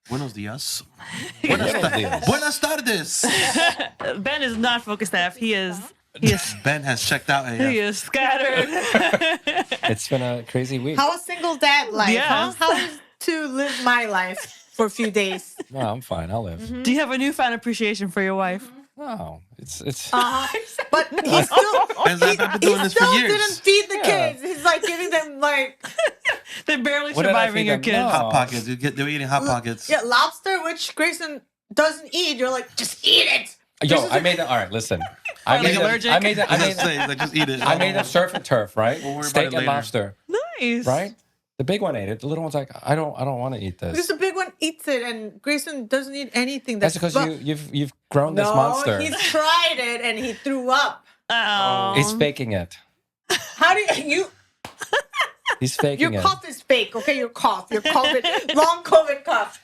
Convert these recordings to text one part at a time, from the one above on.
Buenos dias. Buenos Buenas tardes. Ben is not focus staff. He is Ben has checked out. he is scattered. It's been a crazy week. How a single dad life, Yes. huh? How is to live my life for a few days? No, I'm fine. I'll live. Do you have a newfound appreciation for your wife? No, it's. But he still, Ben's like, I've been doing this for still years. didn't feed the Yeah. kids. He's like giving them like, They're barely What did I surviving feed your them? kids. No. Hot Pockets. They were eating Hot Pockets. yeah, lobster, which Grayson doesn't eat. You're like, just eat it. Yo, I made it. All right, listen. I Are made you allergic? I made it. I I made just say, like, just eat it. I made them surf and turf, right? We'll worry about Steak it and later. lobster, Nice. right? The big one ate it. The little one's like, I don't want to eat Because this. the big one eats it, and Grayson doesn't eat anything. That's because you've grown this no, monster. he's tried it and he threw up. Oh. He's faking it. How do you? He's faking Your it. cough is fake. Okay, your cough, your COVID, long COVID cough.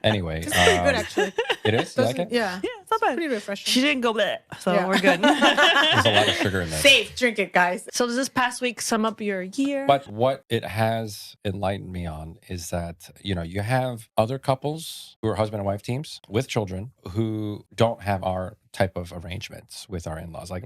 Anyway, It's pretty good actually. it is. You like it? Yeah, Yeah, it's not bad. pretty refreshing. She didn't go bleh, so Yeah. we're good. There's a lot of sugar in there. Safe, drink it, guys. So does this past week sum up your year? But what it has enlightened me on is that, you have other couples who are husband and wife teams with children who don't have our type of arrangements with our in-laws. Like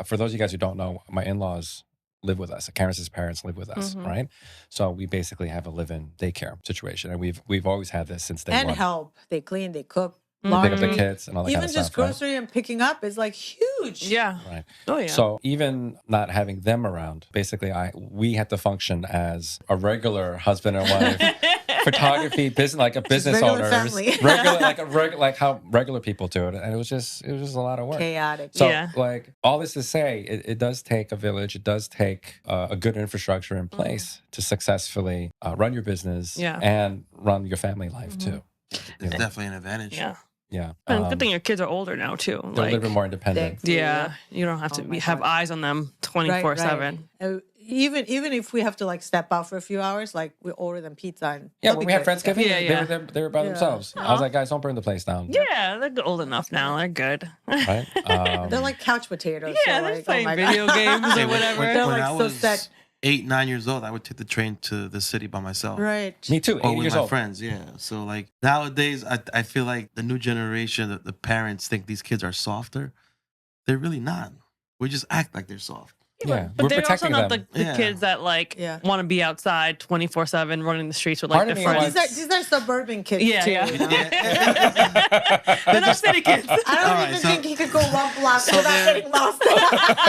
for those of you guys who don't know, my in-laws live with us. Karis's parents live with us, Mhm. right? So we basically have a live-in daycare situation. And we've always had this since day And one. help. They clean, they cook, Mhm. Pick up laundry. the kids and all that Even kind of just stuff. Right? grocery and picking up is like huge. yeah. Right. Oh yeah. So even not having them around, basically we had to function as a regular husband and wife, photography business, like a business regular owners, family. like how regular people do it, and it was just a lot of work. Chaotic. So Yeah. like all this to say, it does take a village. It does take a good infrastructure in place to successfully run your business Yeah. and run your family life too. It's definitely an advantage. yeah. Yeah, And good thing your kids are older now too. they're a Like, little bit more independent. yeah, you don't have to Oh my have God. eyes on them Right, 24/7. right. Even if we have to like step out for a few hours, like we order them pizza. And Yeah, they'll when be we had good. Friendsgiving, Yeah, yeah. they were by Yeah. themselves. I was like, guys, don't burn the place down. Yeah, they're old enough now. They're good. Right? They're like couch potatoes. Yeah, so they're like, playing oh my video God. games Hey, or whatever. They're when like I so was set. 8, 9 years old, I would take the train to the city by myself. Right. Me too. Or 8 with years my old. friends, yeah. So like nowadays, I feel like the new generation, the parents think these kids are softer. They're really not. We just act like they're soft. Yeah, But we're they're also protecting not them. the Yeah. kids that like Yeah. want to be outside 24/7 running the streets with like Part their of me friends. wants- These are suburban kids Yeah, too. yeah. You know? They're not city kids. I don't All even right, so- think he could go one block so without they're- getting lost.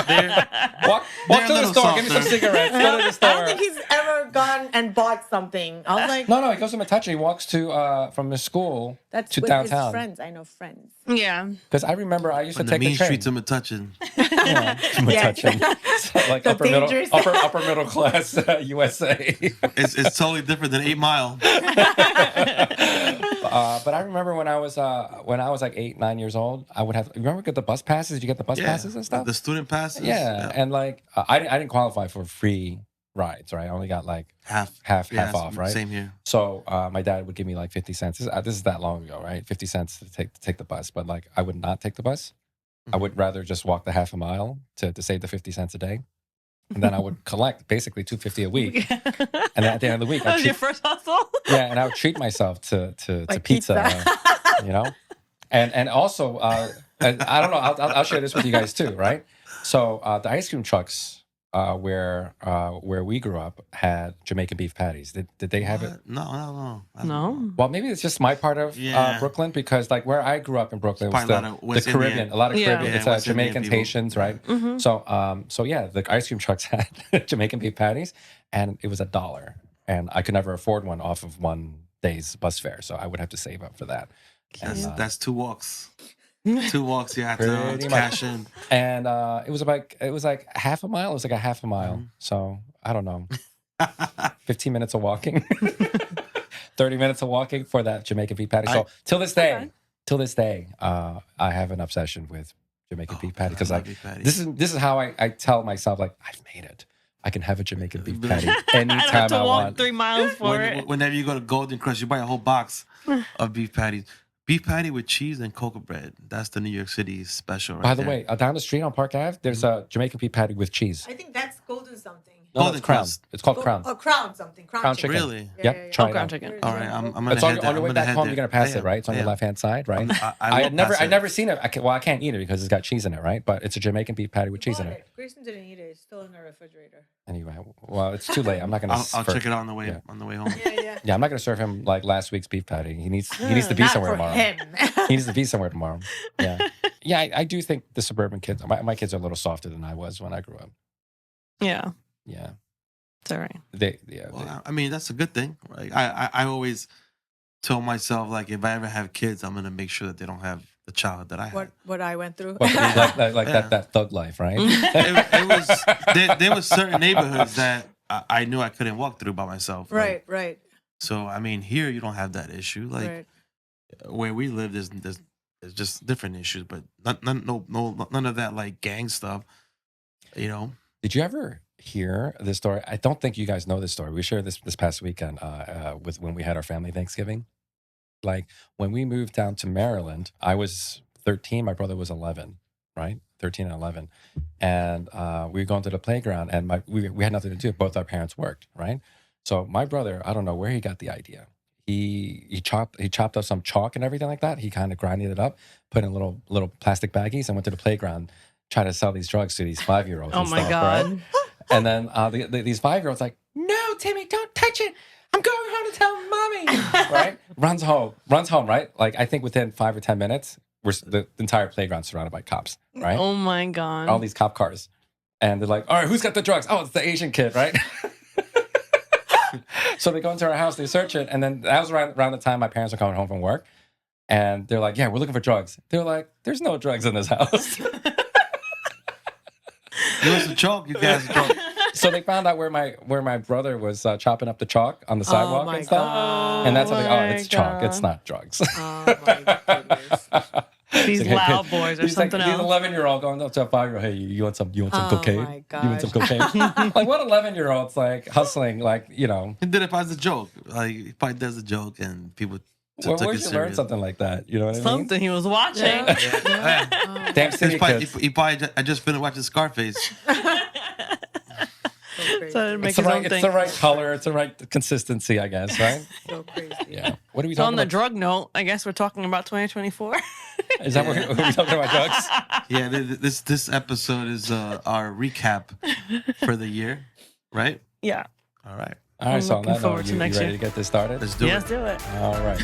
They're, Walk They're to a the little store. Give me some softer. cigarettes. Go to the I don't store. think he's ever gone and bought something. I was like, No, he goes to Metuchen. He walks to from his school that's to with downtown. his friends. I know friends. Yeah. Because I remember I used to in the take mean the train. streets of Metuchen. Yeah, Metuchen. So, like The upper middle, dangerous- upper middle class USA. It's totally different than 8 Mile. But I remember when I was like 8, 9 years old, I would have. Remember get the bus passes? Did you get the bus passes and stuff? The student passes. Yeah, and like I didn't qualify for free rides, right? I only got like half off, right? Same here. So my dad would give me like 50 cents. This is that long ago, right? 50 cents to take the bus. But like I would not take the bus. I would rather just walk the half a mile to save the 50 cents a day. And then I would collect basically $2.50 a week. And then at the end of the week, That was your first hustle? yeah, and I would treat myself to Like pizza, pizza. And also, and I don't know, I'll share this with you guys too, right? So the ice cream trucks where we grew up had Jamaican beef patties. Did they have it? What? No. I don't No. know. Well, maybe it's just my part of Yeah. Brooklyn because like where I grew up in Brooklyn was Probably a lot of the West Caribbean, Indian. a lot of Yeah. Caribbean. Yeah, It's West Indian Jamaicans, people. Haitians, right? Mm-hmm. So yeah, the ice cream trucks had Jamaican beef patties, and it was $1, and I could never afford one off of one day's bus fare, so I would have to save up for that. And, That's 2 walks. 2 walks you have to Pretty much. cash in. and it was like half a mile. It was like a half a mile. Mm-hmm. So I don't know, 15 minutes of walking, 30 minutes of walking for that Jamaican beef patty. So till this day, I have an obsession with Jamaican beef patty because I like love beef patty. this is how I tell myself like I've made it. I can have a Jamaican beef patty I don't have anytime to I walk want. 3 miles for it. Whenever you go to Golden Crust, you buy a whole box of beef patties. Beef patty with cheese and cocoa bread. That's the New York City special right By the there. way, down the street on Park Ave, there's a Jamaican beef patty with cheese. I think that's golden something. No, Golden it's Crown. Crust. It's called Crown. Oh, crown something. Crown chicken. Really? Yep. Try it ground out. chicken. All right, I'm gonna It's head on your way back home. You're gonna pass it, right? It's on your left hand side, right? I will had never, pass I it. never seen it. I can't eat it because it's got cheese in it, right? But it's a Jamaican beef patty with cheese in it. Grayson didn't eat it. It's still in the refrigerator. Anyway, well, it's too late. I'm not gonna. I'll check it out on the way Yeah. home. Yeah. Yeah, I'm not gonna serve him like last week's beef patty. He needs to be Not somewhere for tomorrow. him. He needs to be somewhere tomorrow. Yeah, yeah. I do think the suburban kids. My kids are a little softer than I was when I grew up. Yeah, Yeah, it's all right. Well, I mean, that's a good thing. Like I always tell myself, like, if I ever have kids, I'm gonna make sure that they don't have the childhood that I had. What I went through. like Yeah. that thug life, right? It was there was certain neighborhoods that I knew I couldn't walk through by myself. Like, Right. so I mean, here you don't have that issue. Like Right. where we live, there's just different issues, but none of that like gang stuff. You know. Did you ever hear this story? I don't think you guys know this story. We shared this past weekend with when we had our family Thanksgiving. Like when we moved down to Maryland, I was 13. My brother was 11, right? 13 and 11. And we were going to the playground and we had nothing to do. Both our parents worked, right? So my brother, I don't know where he got the idea. He chopped up some chalk and everything like that. He kind of grinded it up, put in little plastic baggies and went to the playground, try to sell these drugs to these 5-year-olds. Oh and my stuff, God. Right? And then these 5-year-olds like, no, Timmy, don't touch it. I'm going home to tell mommy. Right? Runs home, right? Like I think within 5 or 10 minutes, the entire playground surrounded by cops, right? Oh my God. All these cop cars. And they're like, all right, who's got the drugs? Oh, it's the Asian kid, right? So they go into our house, they search it. And then that was around the time my parents were coming home from work. And they're like, yeah, we're looking for drugs. They're like, there's no drugs in this house. You want some chalk? You guys some chalk. So they found out where my brother was chopping up the chalk on the sidewalk my and stuff. God. And that's how they, my it's chalk. It's God. not drugs. Oh my goodness. These It's like, loud boys or he's like, something he's else. 11-year-old going up to a 5-year-old. Hey, you want some Oh cocaine? my You want some gosh. cocaine? Like what 11-year-old's like hustling, like, you know. He did it as a joke. Like he probably does a joke, and people Well, took where'd it you learn serious. something like that? You know what I mean? Something he was watching. Yeah. Yeah. Damn city kids. He probably I just finished watching Scarface. So crazy. So it makes It's the his own right, it's thing. the right color. It's the right consistency, I guess, right? So crazy. Yeah. What are we So talking on the about? drug note, I guess we're talking about 2024. Is that what we're talking about drugs? Yeah, this episode is our recap for the year, right? Yeah. All right, All right, I'm so on looking that forward note, to you next ready year. to get this started? let's do Yes, it. do it. All right.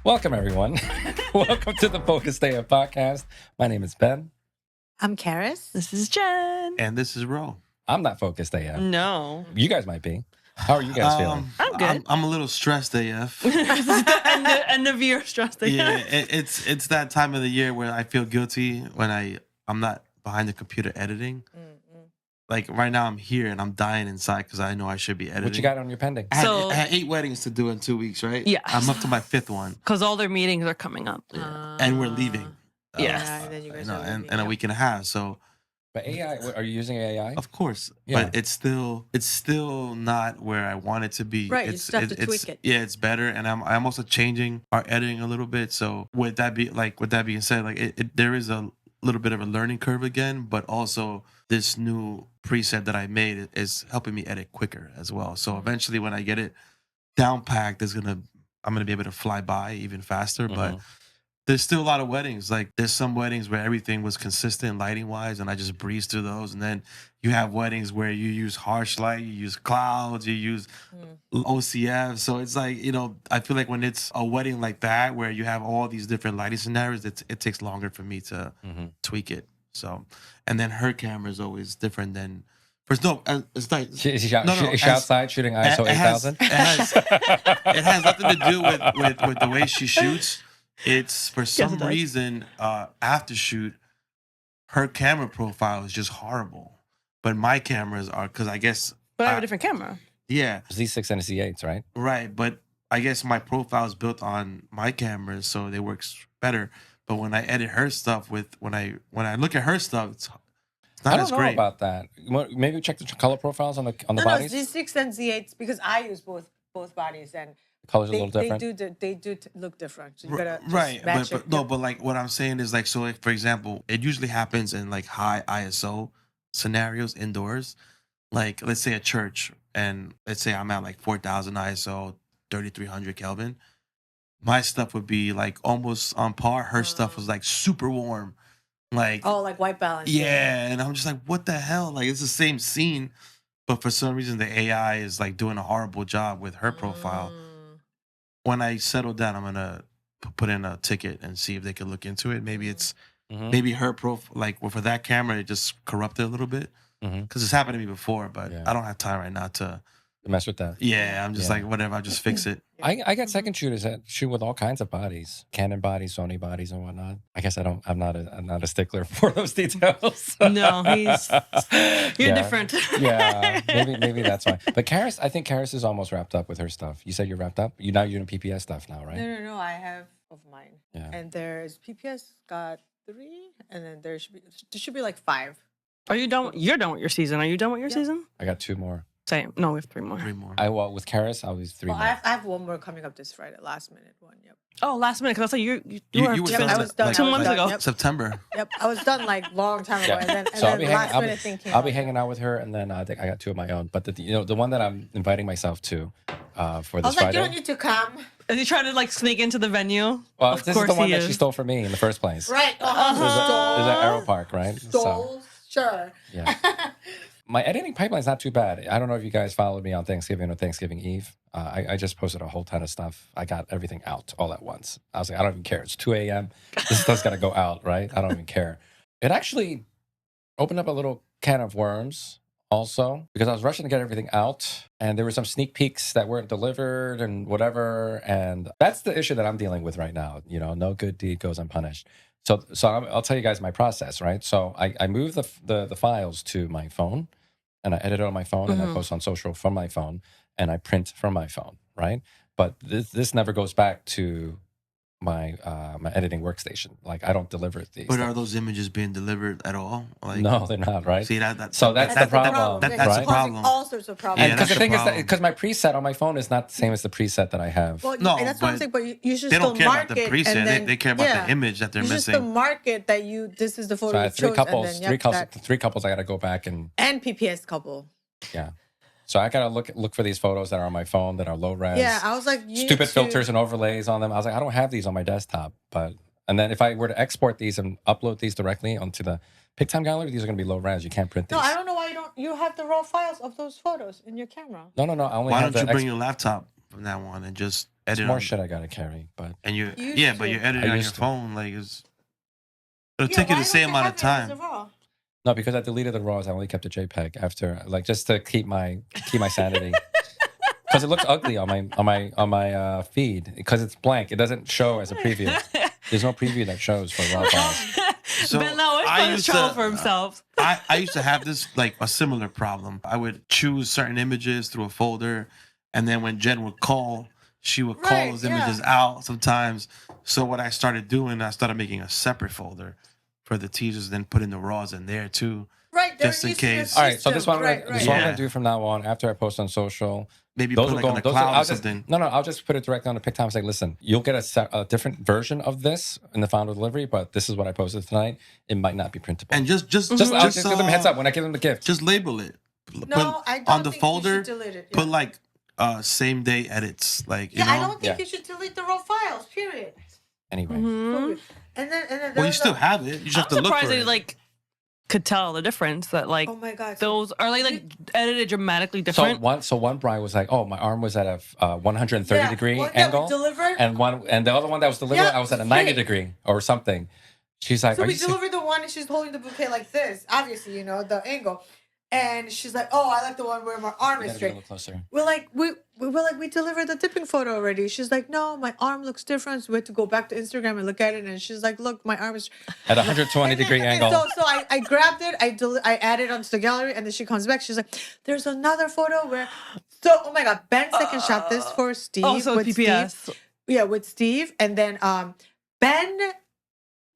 Welcome, everyone. Welcome to the Focus Day of Podcast. My name is Ben. I'm Karis. This is Jen. And this is Ro. I'm not focused AF. No. You guys might be. How are you guys feeling? I'm good. I'm a little stressed AF. End of year stress. Yeah, it's that time of the year where I feel guilty when I'm not behind the computer editing. Like right now, I'm here and I'm dying inside because I know I should be editing. What you got on your pending? I had 8 weddings to do in 2 weeks, right? Yes. I'm up to my 5th one, Because all their meetings are coming up. and we're leaving. Yes. Yeah, then you guys are in leaving, a yeah. week and a half. So But AI, are you using AI? of course, Yeah. but it's still not where I want it to be. Right, you still have to tweak it. Yeah, it's better, and I'm also changing our editing a little bit. So with that being said, like there is a little bit of a learning curve again, but also this new preset that I made is helping me edit quicker as well. So eventually, when I get it down packed, I'm gonna be able to fly by even faster. But there's still a lot of weddings. Like there's some weddings where everything was consistent lighting wise, and I just breezed through those. And then you have weddings where you use harsh light, you use clouds, you use OCF. So it's like, I feel like when it's a wedding like that where you have all these different lighting scenarios, it takes longer for me to tweak it. So, and then her camera is always different than. First, no, it's like She's outside shooting ISO 8000. It has nothing to do with the way she shoots. It's for some it does. reason after shoot, her camera profile is just horrible. But my cameras are, because I guess But I have a different camera. yeah, Z6 and a Z8s, right? right. But I guess my profile is built on my cameras, so they works better. But when I edit her stuff when I look at her stuff, it's not I don't as know great. about that. Maybe check the color profiles on the No, bodies. Z6 and Z8 because I use both bodies, and The color's a little different. They do look different. So you gotta just Right, match but it. no, Yep. but like what I'm saying is like, so like, for example, it usually happens in like high ISO scenarios indoors. Like let's say a church, and let's say I'm at like 4,000 ISO, 3,300 Kelvin. My stuff would be like almost on par. Her stuff was like super warm, like Oh, like white balance. yeah. And I'm just like, what the hell? Like it's the same scene, but for some reason the AI is like doing a horrible job with her profile. When I settle down, I'm gonna put in a ticket and see if they can look into it. Maybe it's maybe her profile, like well, for that camera, it just corrupted a little bit because it's happened to me before. But Yeah. I don't have time right now to mess with that. Yeah, I'm just like whatever. I'll just fix it. I got second shooters that shoot with all kinds of bodies, Canon bodies, Sony bodies, and whatnot. I guess I'm not a stickler for those details. No, you're different. Yeah, maybe that's why. But Karis, I think Karis is almost wrapped up with her stuff. You said you're wrapped up. You're doing PPS stuff now, right? No. I have of mine. Yeah. And there's PPS got 3, and then there should be like 5. Are you done? You're done with your season. Are you done with your season? I got 2 more. Same. No, we have 3 more. 3 more. With Karis, I'll be 3 Well, more. I have one more coming up this Friday, last minute one. Yep. Oh, last minute, because I said you You were were finished done I was done. like, 2 months done, ago. yep. September. Yep, I was done like long time ago, Yeah. and then, So I'll be last minute thinking. I'll be hanging out with her, and then I think I got 2 of my own. But the one that I'm inviting myself to for I this was like, Friday. you don't need to come. Is he trying to like sneak into the venue? Well, Of this is course the one he that she is. stole from me in the first place. Right. It was at Aero Park, right? Stole. Sure. Yeah. My editing pipeline's not too bad. I don't know if you guys followed me on Thanksgiving or Thanksgiving Eve. I just posted a whole ton of stuff. I got everything out all at once. I was like, I don't even care. It's 2 a.m. This stuff's got to go out, right? I don't even care. It actually opened up a little can of worms also because I was rushing to get everything out. And there were some sneak peeks that weren't delivered and whatever. And that's the issue that I'm dealing with right now. You know, no good deed goes unpunished. So I'll tell you guys my process, right? So I move the files to my phone, and I edit it on my phone, and I post on social from my phone, and I print from my phone, right? But this never goes back to my my editing workstation. Like I don't deliver these. But are those images being delivered at all? Like No, they're not, right? See that So that's the problem, that's right? the problem. All sorts of problems. Yeah, Because that's the the thing is problem. because my preset on my phone is not the same as the preset that I have. Well, No, and that's what I'm but saying. But you should They still don't care mark about the it, preset. and then, They care about the image that they're you should still missing. mark it that this is the photo So I you have 3 chose, couples, and then, three couples I got to go back and PPS couple. yeah. So I gotta look for these photos that are on my phone that are low res. Yeah, I was like, you stupid need to- filters and overlays on them. I was like, I don't have these on my desktop. And then if I were to export these and upload these directly onto the PicTime gallery, these are gonna be low res. You can't print these. No, I don't know why you don't. You have the raw files of those photos in your camera. No. I only Why have don't you the bring your laptop from that one and just edit more on shit I gotta carry. But And you Used yeah, to. but you're I editing on your used to. phone. Like it'll take you the same amount of time. no, because I deleted the raws. I only kept a JPEG after, like, just to keep my sanity. Because it looks ugly on my feed because it's blank. It doesn't show as a preview. There's no preview that shows for raw files. So Ben now I is used trouble to- for himself. I used to have this like a similar problem. I would choose certain images through a folder, and then when Jen would call, she would call Right, those yeah. images out sometimes. So what I started doing, I started making a separate folder for the teasers, then putting the raws in there too. Right, they're Just in used to your case. All right, so this system. one, Right, this right. one I'm Yeah. gonna do from now on. After I post on social, Maybe those put are like going. on the Those cloud are, or I'll just, something. no, I'll just put it directly on the PicTime. Say, listen, you'll get a different version of this in the final delivery, but this is what I posted tonight. It might not be printable. And just I'll just give them a heads up when I give them the gift. Just label it. No, I don't on the think folder. you should delete it. Put like same day edits. Like you Yeah, know. I don't think Yeah. you should delete the raw files. Period. Anyway, Mhm. And then Well, you there's still have it. You just I'm have to look surprised for they it. like could tell the difference that like Oh my god. those are like edited dramatically so different. one bride was like, "Oh, my arm was at a 130 degree angle," Delivered. and the other one that was delivered, Yeah, I was at a 90 right. degree or something. She's like, So "Are we you serious?" delivered the one, and she's holding the bouquet like this. Obviously, you know the angle. And she's like, "Oh, I like the one where my arm You is gotta get a straight." little closer. We're like, we delivered the tipping photo already. She's like, "No, my arm looks different." So we had to go back to Instagram and look at it. And she's like, "Look, my arm is." At 120 degree angle. So I grabbed it. I added onto the gallery, and then she comes back. She's like, "There's another photo where." So oh my god, Ben second shot this for Steve. Also with PPS. Steve. Yeah, with Steve, and then Ben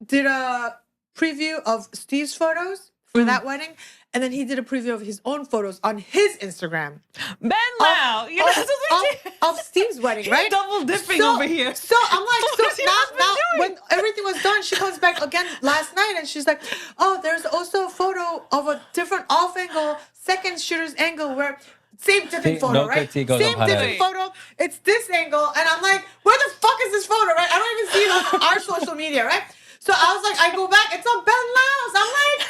did a preview of Steve's photos. for that wedding. And then he did a preview of his own photos on his Instagram Ben Lau, you're not supposed to be of Steve's wedding, right? double dipping over here. So I'm like, What is he now doing? when everything was done, she comes back again last night and she's like, oh, there's also a photo of a different off angle, second shooter's angle where same dipping photo, no right? critico, Same no dipping pared. photo. It's this angle, and I'm like, where the fuck is this photo, right? I don't even see it on our social media, right? So I was like, I go back, it's on Ben Lau's. I'm like,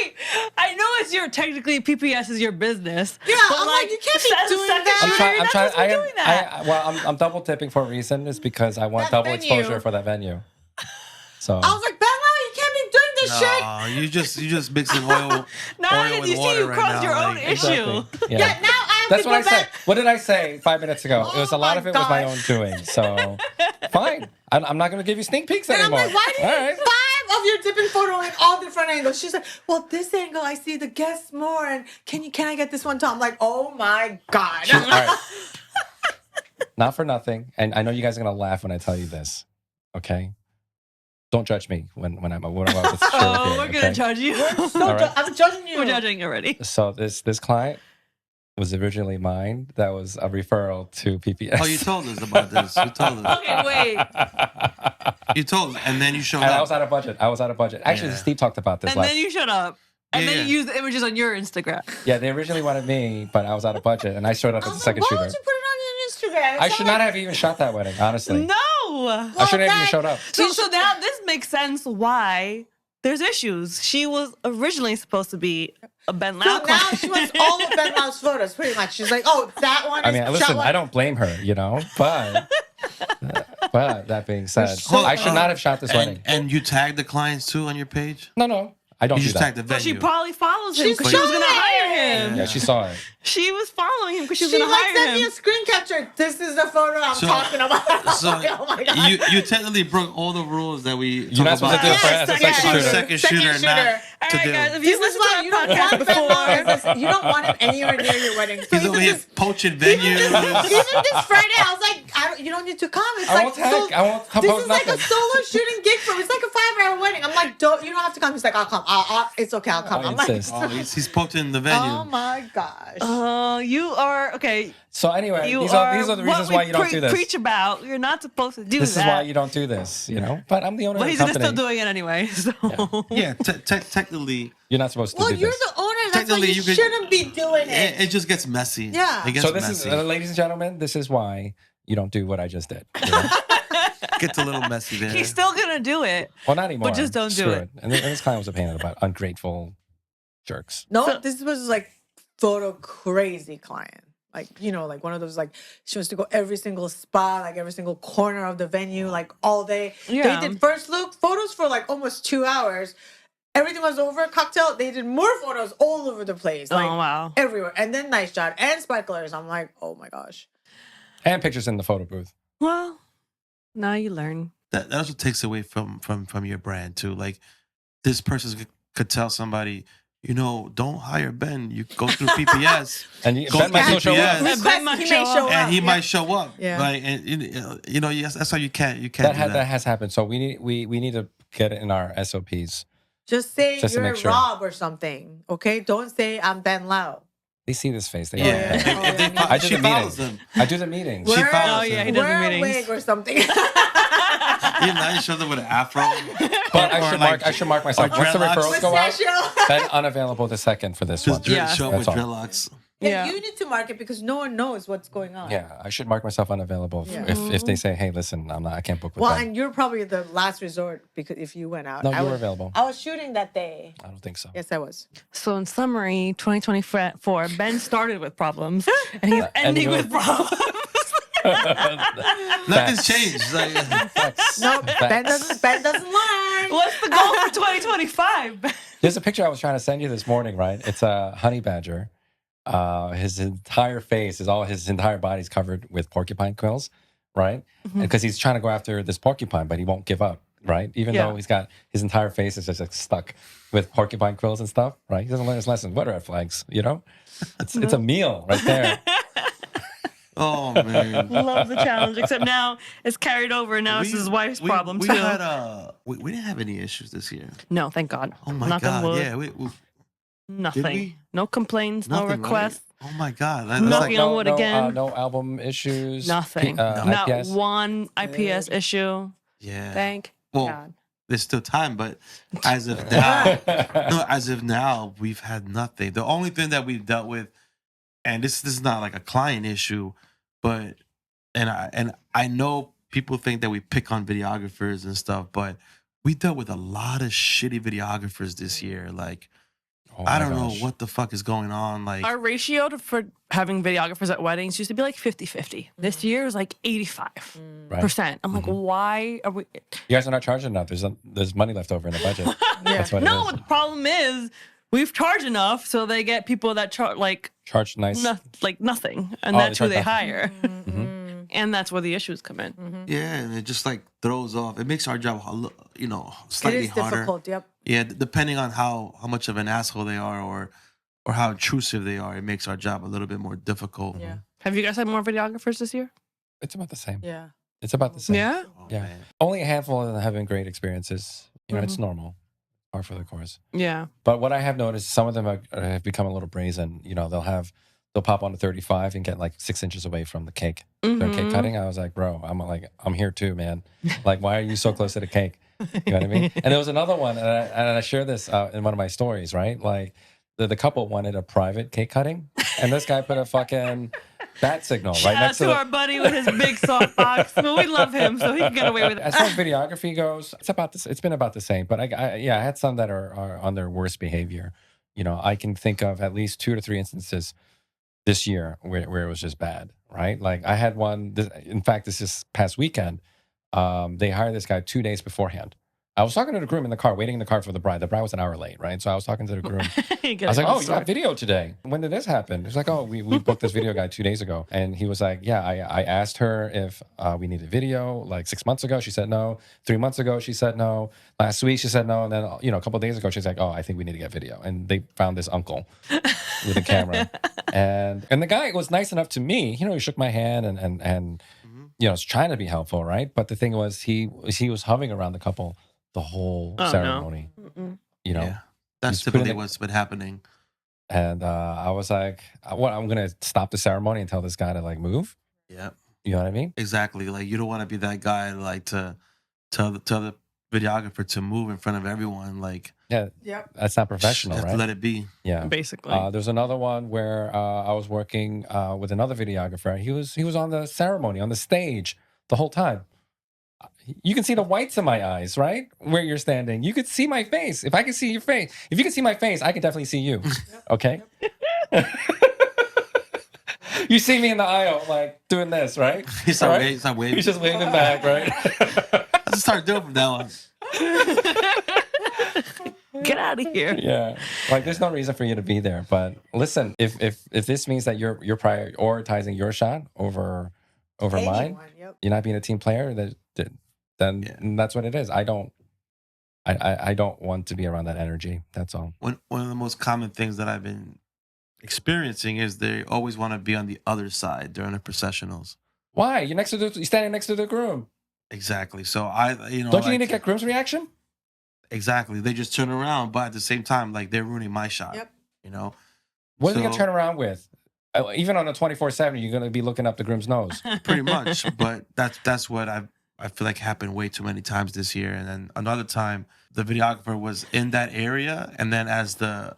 Wait, I know it's your technically PPS is your business. yeah, but I'm like, you can't be as a doing second that. shooter, you're not supposed to be doing that. I'm double tipping for a reason. It's because I want That double venue. exposure for that venue. So I was like, Ben Lau, you can't be doing this shit. No, you just mixing oil Nah, with you see, water you right crossed now. your own like, issue. exactly. Yeah, now I have That's to what I go said. back. What did I say 5 minutes ago? It was a Oh lot my of it was my gosh. own doing. So fine. I'm not going to give you sneak peeks And I'm anymore. like, why do you All need right. 5 of your dipping photo in all different angles? She's like, well, this angle I see the guests more, and can I get this one too? I'm like, oh my god. All right. Not for nothing. And I know you guys are going to laugh when I tell you this. Okay? Don't judge me when I'm about to share Oh, with you, we're gonna okay? judge you. So All right. I'm judging you. We're judging already. So this client was originally mine. That was a referral to PPS. Oh, you told us about this. You told us. Okay, wait. You told us, and then you showed And I up. was out of budget. Actually, Yeah. Steve talked about this And last. then you shut up. And Yeah, then yeah. you use the images on your Instagram. Yeah, they originally wanted me, but I was out of budget, and I showed up I as a was second like, why shooter. would you put it on your Instagram? It's I not should like- not have even shot that wedding, honestly. No. I shouldn't have even showed up. So now this makes sense why there's issues. She was originally supposed to be a Ben Lau So now client. she wants all of Ben Lau's photos, pretty much. She's like, oh, that one I is mean, shot listen, one. I don't blame her, but that being said, so- I should not have shot this wedding. And you tagged the clients too on your page. No, I don't You do just that. tagged the But she venue. probably follows him She's because she was going to trying. hire him. Yeah, she saw it. She was following him because she was She going to like hire sent me him. a screen capture. This is the photo I'm So- talking about. So I'm like, oh my god. you technically broke all the rules that we You're not talk supposed to do it about. for as a Yeah, second second shooter. Second shooter, not All to right, do. guys, if This you is listen why to you our don't podcast want Ben Lau as before, this- you don't want him anywhere near your wedding. So He's even over here this, poaching venues. even this Friday, I was like, you don't need to come. It's I like won't tag. I won't this compose is like a nothing. solo shooting gig for me. It's like a 5-hour wedding. I'm like, you don't have to come. He's like, I'll come. It's okay, I'll come. I I'm like, insist. Oh, he's poaching the venue. oh my gosh. you are, okay, So anyway, you these are are the what reasons we why you don't do this. preach about. You're not supposed to do This that. is why you don't do this, But I'm the owner But of the he's company. still doing it anyway. So. Yeah, technically, You're not supposed to Well, do you're this. the owner. That's why Technically, you you could- shouldn't be doing it. it just gets messy. Yeah. It gets So this messy. is, ladies and gentlemen, this is why you don't do what I just did. Gets a little messy there. He's still going to do it. Well, not anymore. just don't do Screw it. And this client was a pain in the butt. Ungrateful jerks. No, So- this was like photo crazy client. Like, like one of those, like, she wants to go every single spot, like every single corner of the venue, like all day. Yeah. They did first look photos for like almost 2 hours. Everything was over, cocktail. They did more photos all over the place. Like, Oh, wow. everywhere. And then nice shot and sparklers. I'm like, oh my gosh. And pictures in the photo booth. Well, now you learn. That also takes away from your brand too. Like this person could tell somebody, don't hire Ben. You go through PPS, And you, Go Ben might still show PPS. up. And Request, Ben might he show may up. show and he up. might show up. Yeah. Like, and yes, that's how you can't do That that. has happened. So we need to get it in our SOPs. Just say Just to you're make sure. Rob or something. Okay? Don't say I'm Ben Lau. They see this face. They Yeah, know. If, Oh, if they yeah. follow, I do she the follows meetings. them. I do the meetings. She Wear- follows Oh, yeah, them. he does Wear a meetings. wig or something. You know, he shows up with an afro. But Or like- I should mark myself. or Once the dreadlocks. referrals go out, Pistachio. Ben unavailable the second for this one. Just Yeah. show up That's with all. dreadlocks. Yeah, Yeah. you need to mark it because no one knows what's going on. Yeah, I should mark myself unavailable Yeah. if they say, hey, listen, I can't book with Well, Ben. and you're probably the last resort because if you went out. No, I you were was, available. I was shooting that day. I don't think so. Yes, I was. So in summary, 2024, Ben started with problems and he's ending you- with problems. Nothing's changed. Like, Facts. No, Ben Facts. doesn't lie. What's the goal for 2025? There's a picture I was trying to send you this morning, right? It's a honey badger. His entire face his entire body's covered with porcupine quills, right? Because he's trying to go after this porcupine, but he won't give up, right? Even Yeah. though he's got his entire face is just like stuck with porcupine quills and stuff, right? He doesn't learn his lesson. What are red flags? It's a meal right there. oh man. Love the challenge, except now it's carried over. Now it's his wife's problem we too. Had, we didn't have any issues this year. No, thank God. Oh my Knock on god. wood. Yeah, Nothing. we? No complaints. No Nothing, right? requests. Oh my God. Knocking on wood again. No album issues. Nothing. No. Not IPS. one IPS issue. Yeah. Thank Well, God. there's still time, but as of now, no, as of now, we've had nothing. The only thing that we've dealt with, and this is not like a client issue, but and I know people think that we pick on videographers and stuff, but we dealt with a lot of shitty videographers this year. Like, Oh I my don't know gosh. what the fuck is going on. Like, Our ratio for having videographers at weddings used to be like 50-50. This year is like 85%. Right. I'm like, why are we? You guys are not charging enough. There's money left over in the budget. That's what No, it is. the problem is we've charged enough, so they get people that charge like Charge nice. nothing, and Oh, that's they who charge they nothing. hire. And that's where the issues come in. yeah, and it just like throws off. It makes our job, It slightly is harder. difficult. Yep. Yeah, depending on how much of an asshole they are or how intrusive they are, it makes our job a little bit more difficult. Yeah. Have you guys had more videographers this year? It's about the same. Yeah. It's about the same. Yeah. Oh, Yeah. man. Only a handful of them having great experiences. You know, it's normal. Par for the course. Yeah. But what I have noticed, some of them have become a little brazen. You know, they'll pop on to 35 and get like 6 inches away from the cake. During cake cutting, I was like, bro, I'm here too, man. Like, why are you so close to the cake? You know what I mean? And there was another one, and I share this in one of my stories, right? Like, the couple wanted a private cake cutting, and this guy put a fucking bat signal Shout right out next to to our buddy with his big soft box. But we love him, so he can get away with it. As far as videography goes, it's been about the same. But I had some that are on their worst behavior. You know, I can think of at least 2 to 3 instances this year where it was just bad, right? Like I had one, in fact, this past weekend, they hired this guy 2 days beforehand. I was talking to the groom in the car, waiting in the car for the bride. The bride was an hour late, right? So I was talking to the groom. I was like, oh, you got video today. When did this happen? He's like, oh, we booked this video guy 2 days ago. And he was like, yeah, I asked her if we needed video like 6 months ago. She said no. 3 months ago, she said no. Last week, she said no. And then, a couple of days ago, she's like, oh, I think we need to get video. And they found this uncle with a camera. And the guy was nice enough to me. He shook my hand and was trying to be helpful, right? But the thing was, he was hovering around the couple the whole ceremony. No. Yeah, that's typically what's been happening. And I was like, "What? I'm gonna stop the ceremony and tell this guy to like move." Yeah, you know what I mean? Exactly. Like you don't want to be that guy like to tell the videographer to move in front of everyone. Like Yep. That's not professional, have right? to let it be. Yeah, basically. There's another one where I was working with another videographer. He was on the ceremony on the stage the whole time. You can see the whites in my eyes, right? Where you're standing. You could see my face. If I can see your face, if you can see my face, I can definitely see you. Okay? You see me in the aisle, like, doing this, right? He's not waving. He's just waving back, right? Let's just start doing from now on. Get out of here. Yeah. Like, there's no reason for you to be there. But listen, if this means that you're prioritizing your shot over mine, you're not being a team player, then that's what it is. I don't want to be around that energy. That's all. One of the most common things that I've been experiencing is they always want to be on the other side during the processionals. Why? You're standing next to the groom. Exactly. So don't you need to get groom's reaction? Exactly. They just turn around, but at the same time, like they're ruining my shot. Yep. What are they gonna turn around with? Even on a 24/7, you're gonna be looking up the groom's nose. Pretty much. But that's what I feel like happened way too many times this year. And then another time, the videographer was in that area, and then as the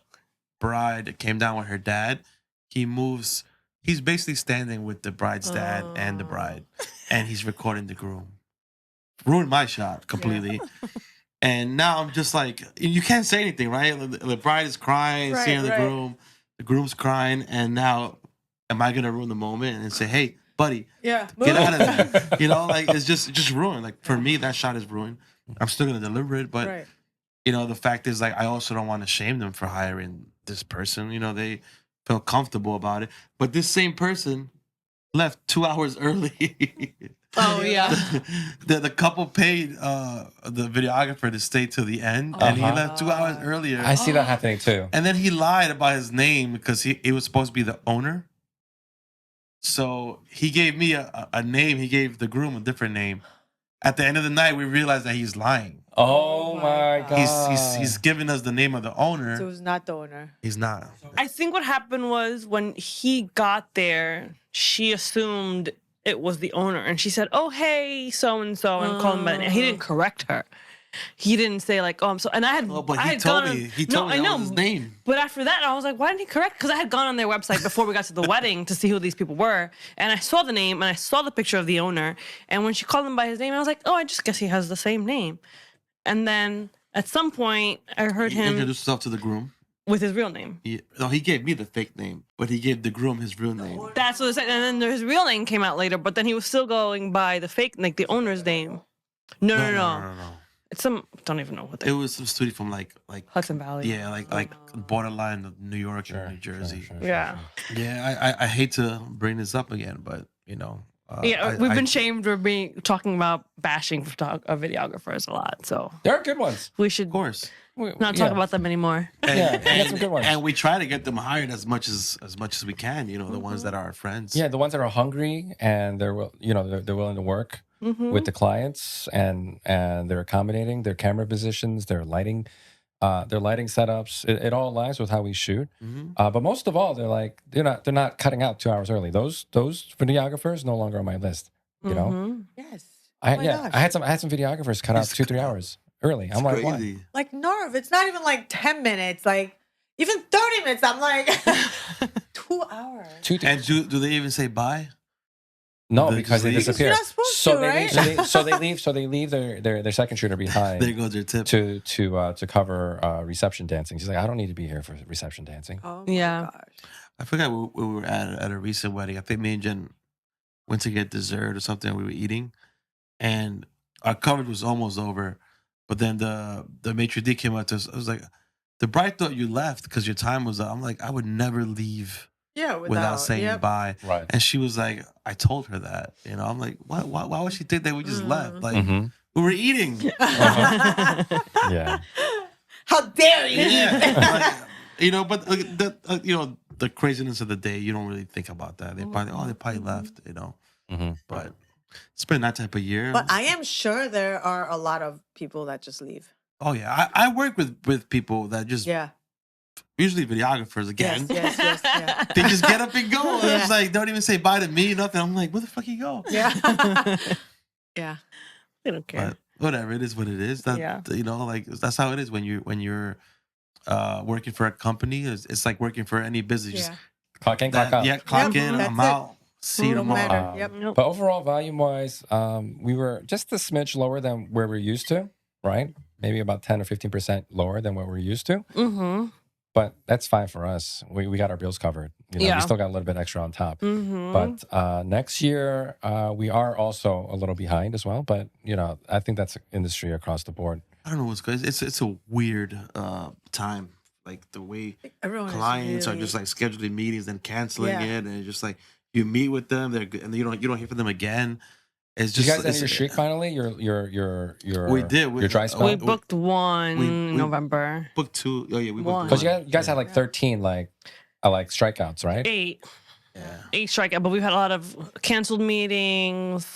bride came down with her dad, he's basically standing with the bride's dad and the bride, and he's recording the groom. Ruined my shot completely. Yeah. And now I'm just like, you can't say anything, right? The bride is crying, seeing the groom, the groom's crying, and now am I gonna ruin the moment and say, hey, buddy, get out of there? Like it's just ruined. Like for me, that shot is ruined. I'm still gonna deliver it, but the fact is, like, I also don't want to shame them for hiring this person. They feel comfortable about it, but this same person left 2 hours early. Oh yeah. The couple paid the videographer to stay till the end, and he left 2 hours earlier. I see that happening too. And then he lied about his name because he was supposed to be the owner. So he gave me a name. He gave the groom a different name. at the end of the night, we realized that he's lying. Oh my God. god. He's giving us the name of the owner. So it's not the owner. He's not. I think what happened was when he got there, she assumed it was the owner, and she said, "Oh, hey, so and so," and called him by the name. He didn't correct her. He didn't say like, "Oh, I'm so." And I had, Oh, but I he had told gone me. on- He told me I that know. was his name. But after that, I was like, "Why didn't he correct?" Because I had gone on their website before we got to the wedding to see who these people were, and I saw the name and I saw the picture of the owner. And when she called him by his name, I was like, "Oh, I just guess he has the same name." And then at some point, I heard He him introduced himself to the groom. with his real name. He gave me the fake name, but he gave the groom his real name. That's what it said. And then his real name came out later, but then he was still going by the fake, like the owner's name. No. It's some, don't even know what It they was some studio from like Hudson Valley. yeah, like borderline of New York and New Jersey. Yeah. Yeah, I hate to bring this up again, but you know. Yeah, we've been shamed for talking about bashing videographers a lot, so There are good ones. we should Of course. not talk about them anymore. Yeah, we got some good ones. And we try to get them hired as much as we can. You know, the ones that are our friends. Yeah, the ones that are hungry and they're willing to work with the clients and they're accommodating their camera positions, their lighting setups. It all aligns with how we shoot. But most of all, they're not cutting out 2 hours early. Those videographers no longer on my list. You know, Yes. I gosh. had some videographers cut out 2-3 hours early. I'm like, why? Crazy. Like Norv, it's not even like 10 minutes. Like even 30 minutes. I'm like 2 hours. And do they even say bye? No, They because just they leave? disappear. You're not supposed to, right? So they leave their second shooter behind. There goes their tip. to cover reception dancing. She's like, I don't need to be here for reception dancing. Oh my Yeah. gosh. I forgot we were at a recent wedding. I think me and Jen went to get dessert or something. We were eating, and our coverage was almost over. But then the maitre d' came up to us. I was like, the bride thought you left because your time was up. I'm like, I would never leave Yeah, without saying yep. bye. Right. And she was like, I told her that. You know, I'm like, why would she think that we just left? Like, Mhm. we were eating. Yeah. How dare you? Yeah. Like, you know, but the craziness of the day, you don't really think about that. They probably left, you know. Mhm. But it's been that type of year. But I am sure there are a lot of people that just leave. Oh yeah, I work with people that just Yeah. usually videographers again. Yes, yeah. They just get up and go. Yeah. It's like don't even say bye to me, nothing. I'm like, where the fuck you go? Yeah. Yeah. They don't care. But whatever, it is what it is. That Yeah. you know, like that's how it is when you're working for a company. It's like working for any business. Just Yeah. Clock in, clock out. yeah, clock Yep, in, that's I'm it. out. See you No tomorrow. matter. Yep. Nope. But overall, volume wise, we were just a smidge lower than where we're used to, right? Maybe about 10 or 15% lower than what we're used to. Mm-hmm. But that's fine for us. We got our bills covered. You know, Yeah. we still got a little bit extra on top. Mm-hmm. But next year, we are also a little behind as well. But, you know, I think that's industry across the board. I don't know what's good. It's a weird time. Like the way Everyone is clients are really- just like scheduling meetings and canceling Yeah. it, and it's just like you meet with them, they're good, and you don't hear from them again. It's Did just you guys end it's- your streak finally? Your We did. your dry spell? we booked one we- in November. booked two. Oh yeah, we One. booked Because one. you guys had like 13 like strikeouts, right? 8 Yeah. strikeout, but we've had a lot of canceled meetings,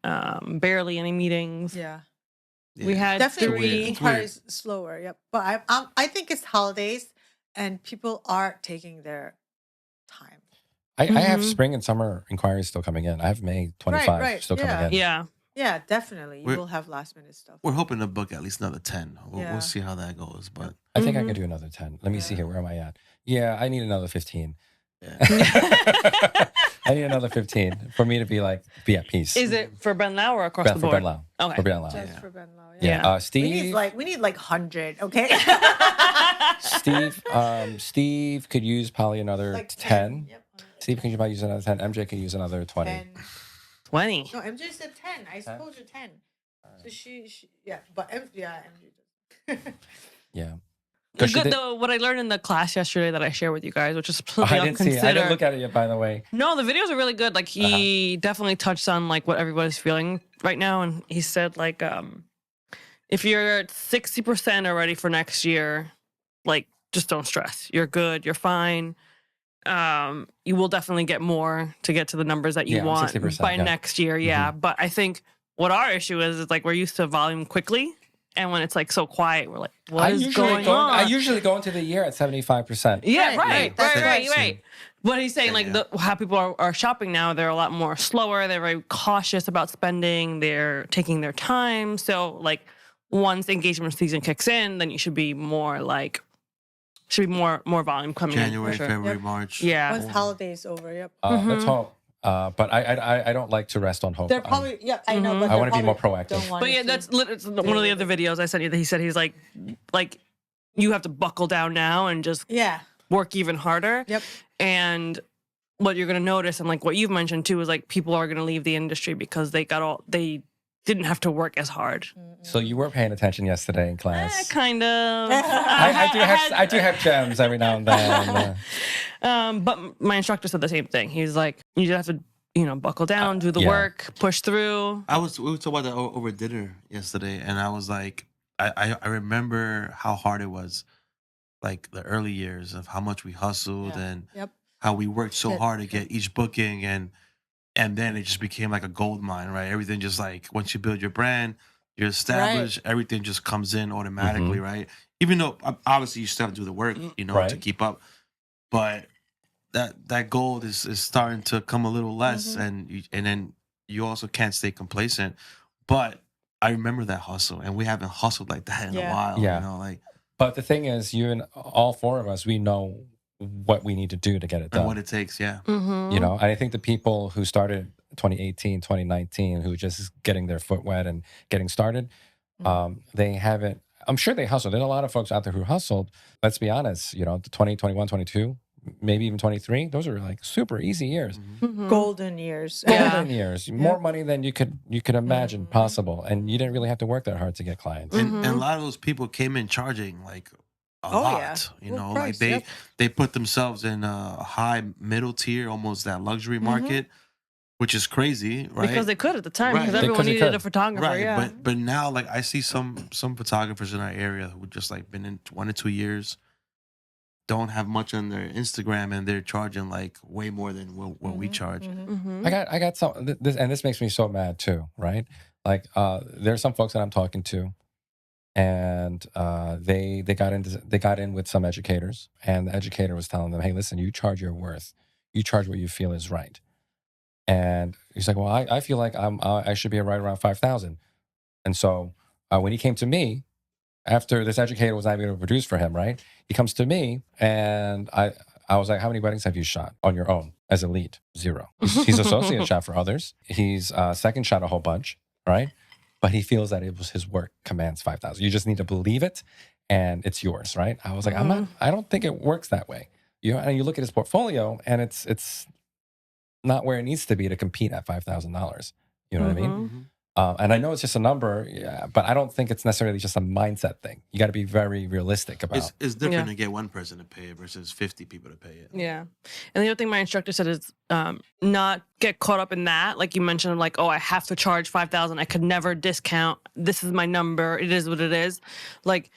barely any meetings. Yeah. We Yeah. had Definitely three. inquiries slower. Yep. But I think it's holidays and people are taking their time. I have Mhm. spring and summer inquiries still coming in. I have May 25 right, still yeah. coming in. Yeah. Yeah, definitely. You We're- will have last minute stuff. We're hoping to book at least another 10. Yeah. We'll see how that goes. But I think I Mhm. can do another 10. Let me see here. Where am I at? Yeah, I need another 15. yeah. I need another 15 for me to be at peace. Is it for Ben Lau or across Ben, the for board? Ben Lau. Okay. For Ben Lau. Just yeah. for Ben Lau. Yeah. Yeah. Steve. We need like 100, okay? Steve could use probably another like 10. Yep. Steve could probably use another 10. MJ could use another 20. 10. 20. No, MJ said 10. I told you 10. So she yeah, but MJ does. Yeah. 'Cause she Good did- though. What I learned in the class yesterday that I shared with you guys, which is Oh, something I I'll didn't see it. consider. I didn't look at it yet, by the way. No, the videos are really good. Like he definitely touched on like what everybody's feeling right now, and he said like if you're at 60% already for next year, like just don't stress. You're good. You're fine. You will definitely get more to get to the numbers that you Yeah, want 60%, by yeah. next year. Yeah, but I think what our issue is like we're used to volume quickly. And when it's like so quiet, we're like, what I is usually going go. on? I usually go into the year at 75%. Yeah, Right, that's right. But he's saying like Yeah. how people are shopping now, they're a lot more slower. They're very cautious about spending. They're taking their time. So like once engagement season kicks in, then you should be more more volume coming January, in. For sure. February, March. Yeah. Once holidays over, yep. Let's hope. But I don't like to rest on hope. They're probably I know, but I wanna be more proactive. Don't want But yeah, that's it's one of the other videos I sent you that he said he's like you have to buckle down now and just work even harder. Yep. And what you're gonna notice and like what you've mentioned too is like people are gonna leave the industry because they didn't have to work as hard. So you were paying attention yesterday in class. Kind of. I do have gems every now and then. But my instructor said the same thing. He's like, you just have to, buckle down, do the yeah. work, push through. We were talking about that over dinner yesterday, and I was like, I remember how hard it was, like the early years of how much we hustled and how we worked so hard to get each booking, and then it just became like a gold mine, right? Everything just like once you build your brand, you're established, everything just comes in automatically, right? Even though obviously you still have to do the work, to keep up, but that gold is starting to come a little less, and then you also can't stay complacent. But I remember that hustle, and we haven't hustled like that in a while. Yeah. But the thing is, you and all four of us, we know what we need to do to get it done. And what it takes, yeah. I think the people who started 2018, 2019, who just getting their foot wet and getting started, they haven't. I'm sure they hustled. There's a lot of folks out there who hustled. Let's be honest. 20, 21, 22. Maybe even 23. Those are like super easy years. Golden years. Golden years. More money than you could imagine possible. And you didn't really have to work that hard to get clients. And a lot of those people came in charging like a lot. Price, like they put themselves in a high middle tier, almost that luxury market, which is crazy, right? Because they could at the time, because Right. everyone Because they needed could. a photographer. Right, Yeah. but now like I see some photographers in our area who just like been in 1 or 2 years, don't have much on their Instagram, and they're charging like way more than what we charge. I got some this, and this makes me so mad too, right? Like there's some folks that I'm talking to, and they got in with some educators, and the educator was telling them, hey, listen, you charge your worth, you charge what you feel is right. And he's like, well, I feel like I should be right around 5,000. And so when he came to me, after this educator was not able to produce for him, right? He comes to me, and I was like, how many weddings have you shot on your own as a lead? 0. He's associate shot for others. He's second shot a whole bunch, right? But he feels that it was his work commands 5,000. You just need to believe it, and it's yours, right? I was like, I don't think it works that way. And you look at his portfolio, and it's not where it needs to be to compete at $5,000. You know what I mean? And I know it's just a number, but I don't think it's necessarily just a mindset thing. You got to be very realistic about. It's different to get one person to pay it versus 50 people to pay it. Yeah. And the other thing my instructor said is not get caught up in that. Like you mentioned, like, oh, I have to charge 5,000. I could never discount. This is my number. It is what it is. Like,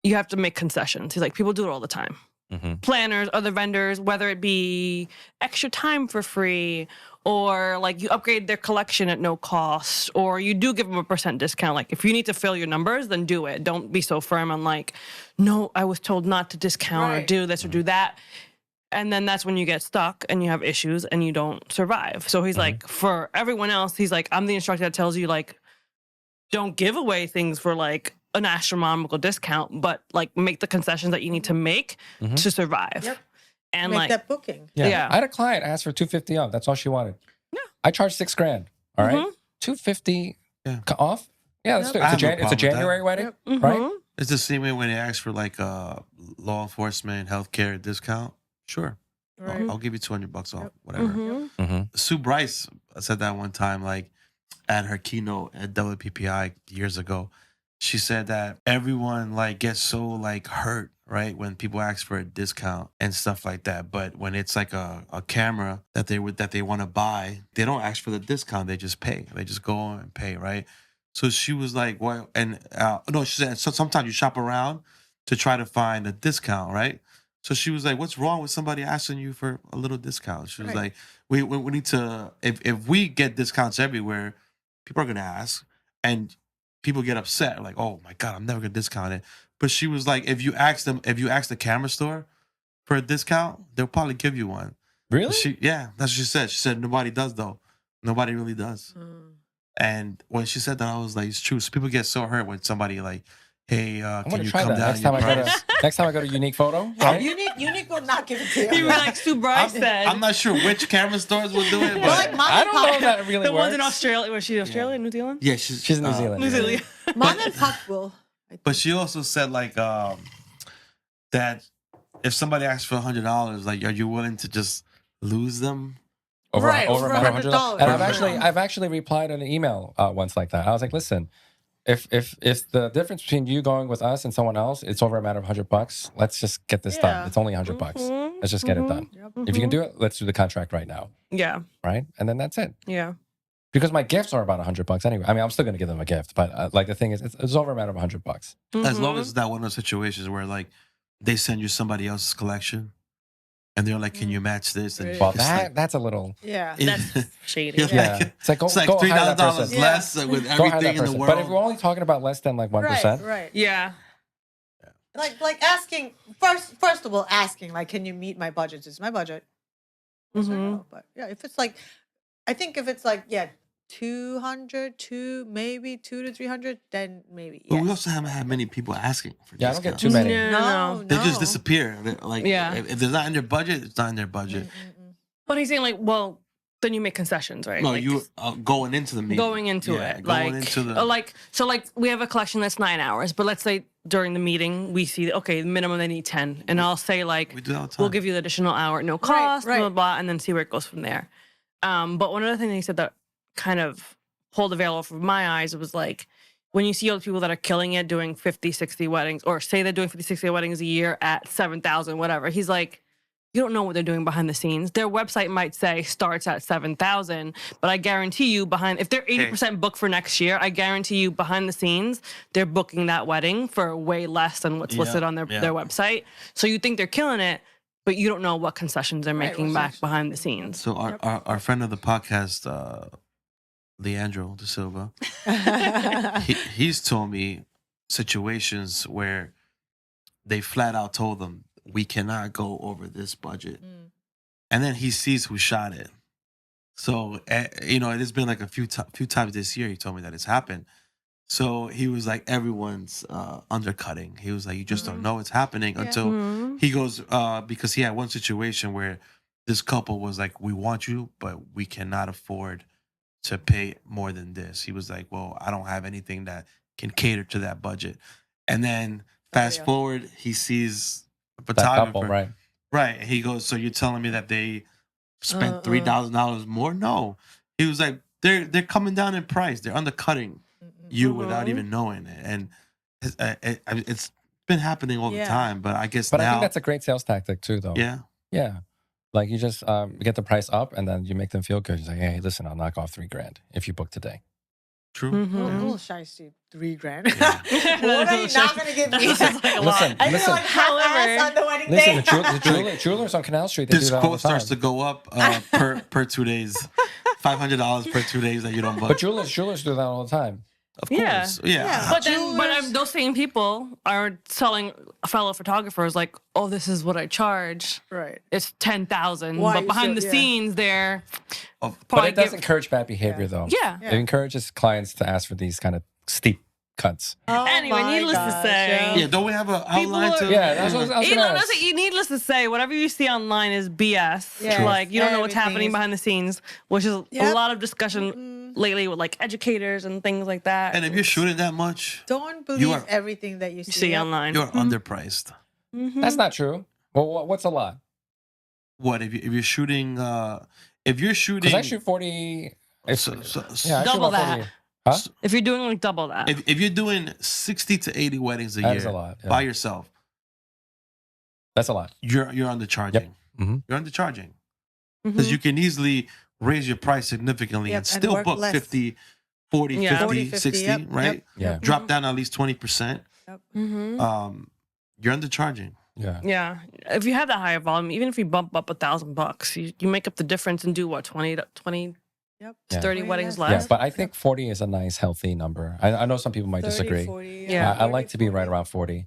you have to make concessions. He's like, people do it all the time. Planners, other vendors, whether it be extra time for free, or like you upgrade their collection at no cost, or you do give them a % discount. Like if you need to fill your numbers, then do it. Don't be so firm on like, no, I was told not to discount or do this or do that. And then that's when you get stuck and you have issues and you don't survive. So he's like, for everyone else, he's like, I'm the instructor that tells you like, don't give away things for like an astronomical discount, but like make the concessions that you need to make to survive. And Make like that booking. Yeah. I had a client ask for $250 off. That's all she wanted. Yeah. I charged $6,000. All right. $250 off. Yeah, let's do it. It's a January wedding, right? It's the same way when they ask for like a law enforcement, healthcare discount. Sure. Right. I'll give you $200 off, whatever. Sue Bryce said that one time, like at her keynote at WPPI years ago. She said that everyone like gets so like hurt, right, when people ask for a discount and stuff like that. But when it's like a camera that they want to buy, they don't ask for the discount. They just pay. They just go and pay, right? So she was like, well, and no, she said, so sometimes you shop around to try to find a discount, right? So she was like, what's wrong with somebody asking you for a little discount? She was like, we need to, if we get discounts everywhere, people are gonna ask, and people get upset, like, oh my god, I'm never gonna discount it. But she was like, if you ask the camera store for a discount, they'll probably give you one. Really? That's what she said. She said nobody does though. Nobody really does. And when she said that, I was like, it's true. So people get so hurt when somebody like, hey, I'm can gonna you try come that down? next time I go to next time I go to Unique Photo. Right? Unique will not give it to You you. were like Stu Bryce said. I'm not sure which camera stores will do it, but Well, like mom I and don't know if pop, that really the works. ones in Australia. Was she Australia, New Zealand? yeah, She's in New Zealand. New Zealand. mom and pop will. But she also said like that if somebody asks for $100, like, are you willing to just lose them? Over Right, over over $100. $100. And I've actually replied on an email once like that. I was like, listen, if the difference between you going with us and someone else, it's over a matter of $100, let's just get this done. It's only $100. Let's just get it done. If you can do it, let's do the contract right now. Yeah. Right? And then that's it. Yeah. Because my gifts are about $100 anyway. I mean, I'm still going to give them a gift, but like the thing is, it's over a matter of $100. As long as it's not one of those situations where like they send you somebody else's collection and they're like, can you match this? And Well, it's like, that's a little. Yeah. That's shady. Yeah. Yeah. It's like, go it's like hire that $3,000 person. less with Go hire that everything in the person. world. But if we're only talking about less than like 1%, Right. Yeah. Like asking first of all, asking like, can you meet my budget? Is my budget? Yes or no? But yeah, if it's like, I think if it's like 200 to maybe 200 to 300, then maybe. But we yes. also haven't had many people asking for yeah, I don't get discounts. too many. No. No, They just disappear. They're like, Yeah. if they're not in their budget, it's not in their budget. But he's saying like, well, then you make concessions, right? No, like, you going into the meeting. going into Yeah, it, going like, into the. so like we have a collection that's 9 hours, but let's say during the meeting we see okay, the minimum they need 10, and I'll say like, we do that all the time. we'll give you the additional hour, no cost, right. blah, blah blah, and then see where it goes from there. But one other thing that he said that kind of pulled the veil off of my eyes was like, when you see all the people that are killing it doing 50, 60 weddings, or say they're doing 50, 60 weddings a year at 7,000, whatever, he's like, you don't know what they're doing behind the scenes. Their website might say starts at 7,000, but I guarantee you if they're 80% booked for next year, I guarantee you behind the scenes, they're booking that wedding for way less than what's listed on their website. So you think they're killing it, but you don't know what concessions they're making back behind the scenes. So our friend of the podcast, Leandro De Silva, he's told me situations where they flat out told them, we cannot go over this budget. And then he sees who shot it. So, it has been like a few times this year he told me that it's happened. So he was like, everyone's undercutting. He was like, you just don't know what's happening until he goes, because he had one situation where this couple was like, we want you, but we cannot afford to pay more than this. He was like, well, I don't have anything that can cater to that budget. And then fast forward, he sees a photographer. That couple, right. Right. He goes, so you're telling me that they spent $3,000 more? No. He was like, they're coming down in price. They're undercutting you without even knowing it. And it's been happening all the time. But I guess But now, I think that's a great sales tactic too, though. yeah. Yeah. Like you just get the price up and then you make them feel good. You're like, hey, listen, I'll knock off $3,000 if you book today. True. A little shiesty, $3,000. What are you not going to give me? Listen, I feel like half-ass on the wedding day. Listen, the jewelers on Canal Street, they This do that all quote the time. starts to go up per 2 days. $500 per 2 days that you don't book. But jewelers do that all the time. Of course. Yeah. But then, those same people are telling fellow photographers like, "Oh, this is what I charge. Right. It's 10,000." Why But you behind the still- scenes, they're But probably it does encourage bad behavior, though. Yeah. It encourages clients to ask for these kind of steep cuts. Oh Anyway, my needless to gosh, say, Yeah, don't we have an outline are- to? Yeah, that's what I was you going know, to ask. needless to say, whatever you see online is BS. Yes. Like you don't know what's Everything happening is- behind the scenes, which is a Yep. lot of discussion lately with like educators and things like that. And if you're shooting that much, Don't believe are- everything that you see. see online, you're underpriced. That's not true. Well, what's a lot? What if you're shooting? If you're shooting, Because I shoot 40. so- I so- shoot about Double 40. that. Huh? if you're doing like double that, if you're doing 60 to 80 weddings a That year is a lot. Yeah. by yourself, That's a lot. you're undercharging. Mhm. You're undercharging because you can easily raise your price significantly Yep, and and still work book less. 50, 40, Yeah. 50, 40, 60, yep, right? Yeah. Drop down at least 20%. You're undercharging. Yeah. yeah. If you have that higher volume, even if you bump up $1,000, you make up the difference and do what 20 Yep. Yeah. 30 Way weddings less. Yeah, left. but I think 40 is a nice, healthy number. I know some people might 30, disagree. 40, Yeah. I like to be right around 40.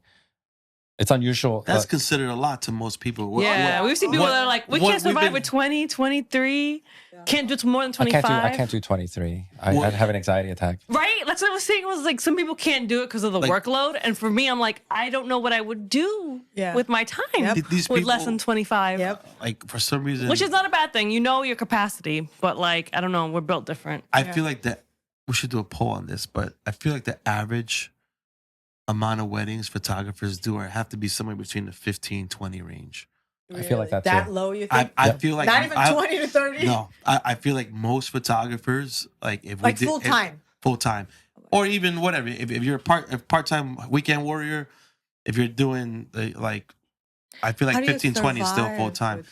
It's unusual. That's considered a lot to most people. Yeah, we've seen people what- that are like, we what can't we've survive been- with 20, 23, can't do it more than I 25. can't do 23. I'd What- have an anxiety attack. Right? That's what I was saying. Was like some people can't do it because of the Like- workload, and for me, I'm like, I don't know what I would do Yeah. with my time Yep. These with less people- than 25. Yep. Like for some reason, Which is not a bad thing. You know your capacity, but like, I don't know, we're built different. I feel like that we should do a poll on this, but I feel like the average amount of weddings photographers do have to be somewhere between the 15-20 range. I feel like that that too. low. You I, think? I feel like Not even 20 to 30. No, I feel like most photographers, like if Like we did full time. full time, or even whatever. If you're a part time weekend warrior, if you're doing like, I feel like 15-20 is still full time.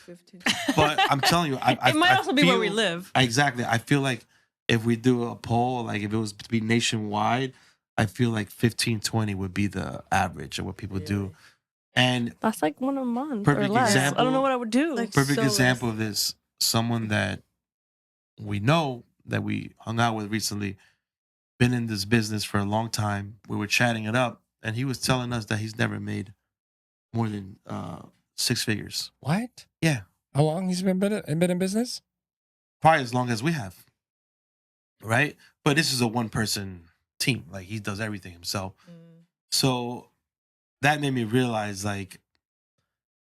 But I'm telling you, I It might I also be where we feel- live. Exactly. I feel like if we do a poll, like if it was to be nationwide, I feel like 15-20 would be the average of what people do. And That's like one a month Perfect or less. I example. don't know what I would do. Like- perfect So example of this, someone that we know that we hung out with recently, been in this business for a long time. We were chatting it up, and he was telling us that he's never made more than 6 figures. What? Yeah. How long he's been in business? Probably as long as we have. Right? But this is a one-person team. Like, he does everything himself. So that made me realize, like,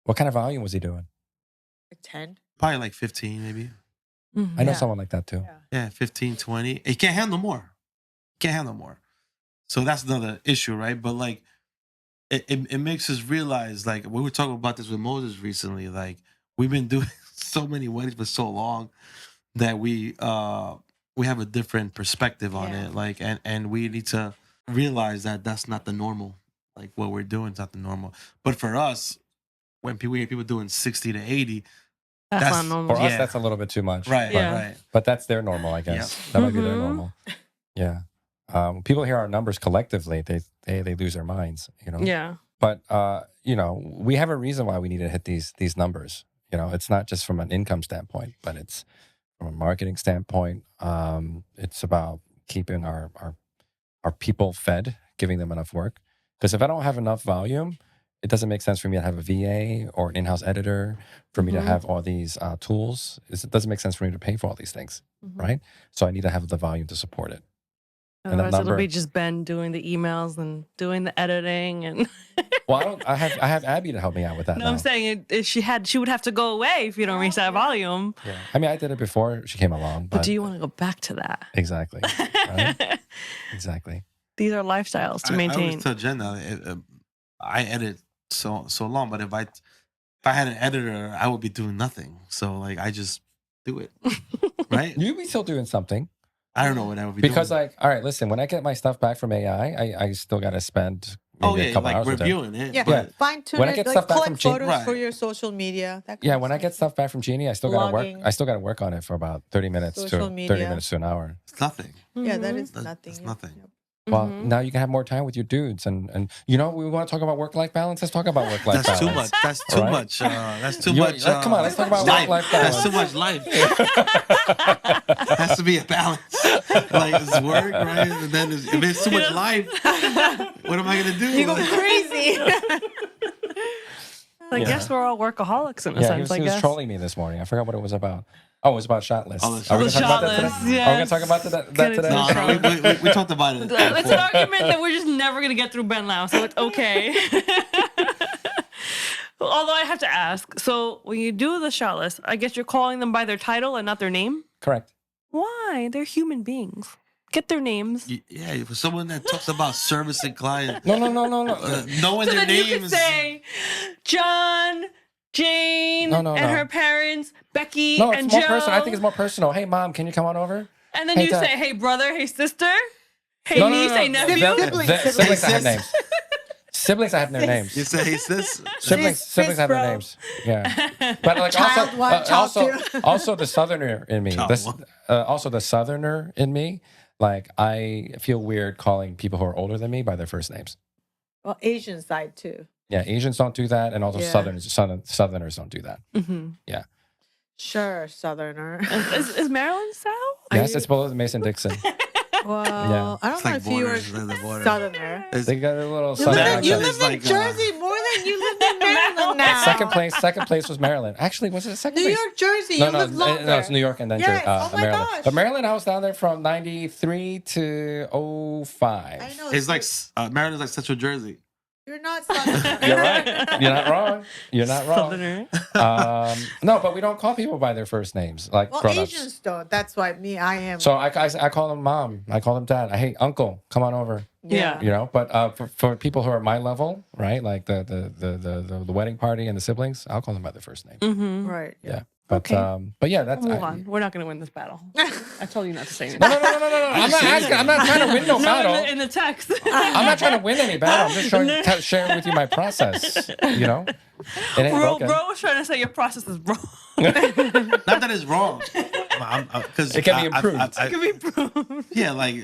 What kind of volume was he doing? Like 10. probably like 15 maybe. Mhm. I know Yeah. someone like that too. Yeah, 15-20. He can't handle more. Can't handle more. So that's another issue, right? But like it makes us realize, like, we were talking about this with Moses recently, like we've been doing so many weddings for so long that we have a different perspective on Yeah. it. Like and we need to realize that that's not the normal. Like what we're doing is not the normal. But for us, when we hear people doing 60 to 80, That's that's- not normal. For us, Yeah. that's a little bit too much. right, Yeah. right. But that's their normal, I guess. Yeah. That might be their Mhm. normal. Yeah. People hear our numbers collectively, they lose their minds, you know. Yeah. But we have a reason why we need to hit these numbers. You know, it's not just from an income standpoint, but it's from a marketing standpoint. It's about keeping our people fed, giving them enough work. Because if I don't have enough volume, it doesn't make sense for me to have a VA or an in-house editor, for me to Mhm. have all these tools. It doesn't make sense for me to pay for all these things, Mhm. right? So I need to have the volume to support it. And that Otherwise, it'll number- be just Ben doing the emails and doing the editing and. Well, I have Abby to help me out with that No, now. I'm saying she would have to go away if you don't reach that volume. Yeah. I mean, I did it before she came along, But but do you want to go back to that? exactly, right? Exactly. These are lifestyles to I maintain. always tell Jen that I edit so long, but if I had an editor, I would be doing nothing. So like I just do it, right? You'd be still doing something I don't know what I would be because, doing. like, all right, listen. When I get my stuff back from AI, I still got to spend maybe a couple like hours with it. reviewing it. Yeah. but Fine tune When I it. get Like stuff back collect from Gene- photos for Right. your social media. That kind Yeah, of when I stuff. get stuff back from Jeannie, I still got to work. Blogging. I still got to work on it for about 30 minutes Social to media. 30 minutes to an hour. It's nothing. Yeah, that Mhm. is That's- nothing. that's yeah. nothing. Yep. Well, Mhm. now you can have more time with your dudes, and we want to talk about work-life balance. Let's talk about work-life That's balance. too much. That's too Right? much. That's too You- much. come on, let's talk about life. work-life That's balance. too much life. Has to be a balance. Like it's work, right? And then if it's too much life, what am I gonna do? You go crazy. I Yeah. guess we're all workaholics in a Yeah, sense. he I was guess. trolling me this morning. I forgot what it was about. Oh, it was about shot lists. Oh, the Are we shot gonna talk about list. that Shot today? list, Are we gonna yes. talk about that today? No, we talked about it. It's an before. argument that we're just never gonna get through Ben Lau, so it's okay. Although I have to ask, so when you do the shot list, I guess you're calling them by their title and not their name. Correct. Why? They're human beings. Get their names. Yeah, for someone that talks about servicing clients, No. knowing So their then you could names. say John, Jane, No, and her parents, Becky No, it's and more Joe. personal. I think it's more personal. Hey, mom, can you come on over? And then Hey, you Dad. say, hey, brother, hey, sister, hey, No, niece, hey, nephew. Siblings I have Sis. names. Siblings I have their names. You say, hey, sis. Siblings sis, have their bro. names. Yeah, but like Child also, one, child also, two. also the southerner in me. Child This, one. also the southerner in me. Like I feel weird calling people who are older than me by their first names. Well, Asian side too. Yeah, Asians don't do that, and also Yeah. Southerners don't do that. Mm-hmm. Sure, Southerner. Is Maryland South? Yes, it's below the Mason-Dixon. Well, I don't It's know like if you were borders, like the border. Southerner. They got a little You southern live, in, you accent. It's live in like, Jersey more than you live in Maryland now. Second place was Maryland. Actually, was it second New place? York, Jersey. No, you no, live longer. no, it's New York and then Yes. Oh my Maryland. gosh. But Maryland, I was down there from 93 to 05. I know. It's like Maryland's like Central Jersey. You're not Southerner. You're right. You're not wrong. You're not wrong. Southerner. No, but we don't call people by their first names like Well, grown-ups. Asians don't. That's why I am. So I call them mom. I call them dad. Hey, uncle, come on over. Yeah. You know, but for people who are my level, right, like the wedding party and the siblings, I'll call them by their first name. Mm-hmm. Right. Yeah. But Okay. but yeah, that's Move on. We're not going to win this battle. I told you not to say anything. No. I'm not asking. I'm not trying to win no battle. In the text. I'm not trying to win any battle. I'm just sharing with you my process. You know, it ain't broken. Bro was trying to say your process is wrong. Not that it's wrong, because It can be improved. It can be proved. Yeah, like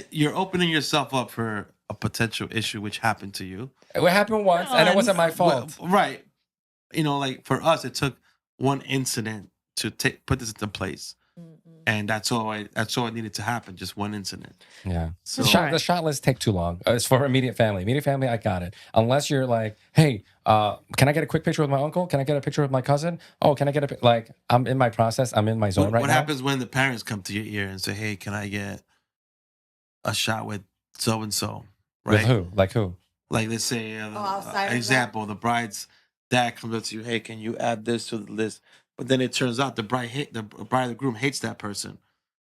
you're opening yourself up for a potential issue which happened to you. It happened once, and it wasn't my fault. Well, right. You know, like for us, it took one incident to put this into place, and that's all. That's all it needed to happen. Just one incident. Yeah. So The shot lists take too long. It's for immediate family. Immediate family, I got it. Unless you're like, hey, can I get a quick picture with my uncle? Can I get a picture with my cousin? Oh, can I get like? I'm in my process. I'm in my zone right what now. happens when the parents come to your ear and say, "Hey, can I get a shot with so and so?" Right? With who? Like who? Like let's say, outside of example, the bride's dad comes up to you, "Hey, can you add this to the list?" But then it turns out the bride or the groom hates that person.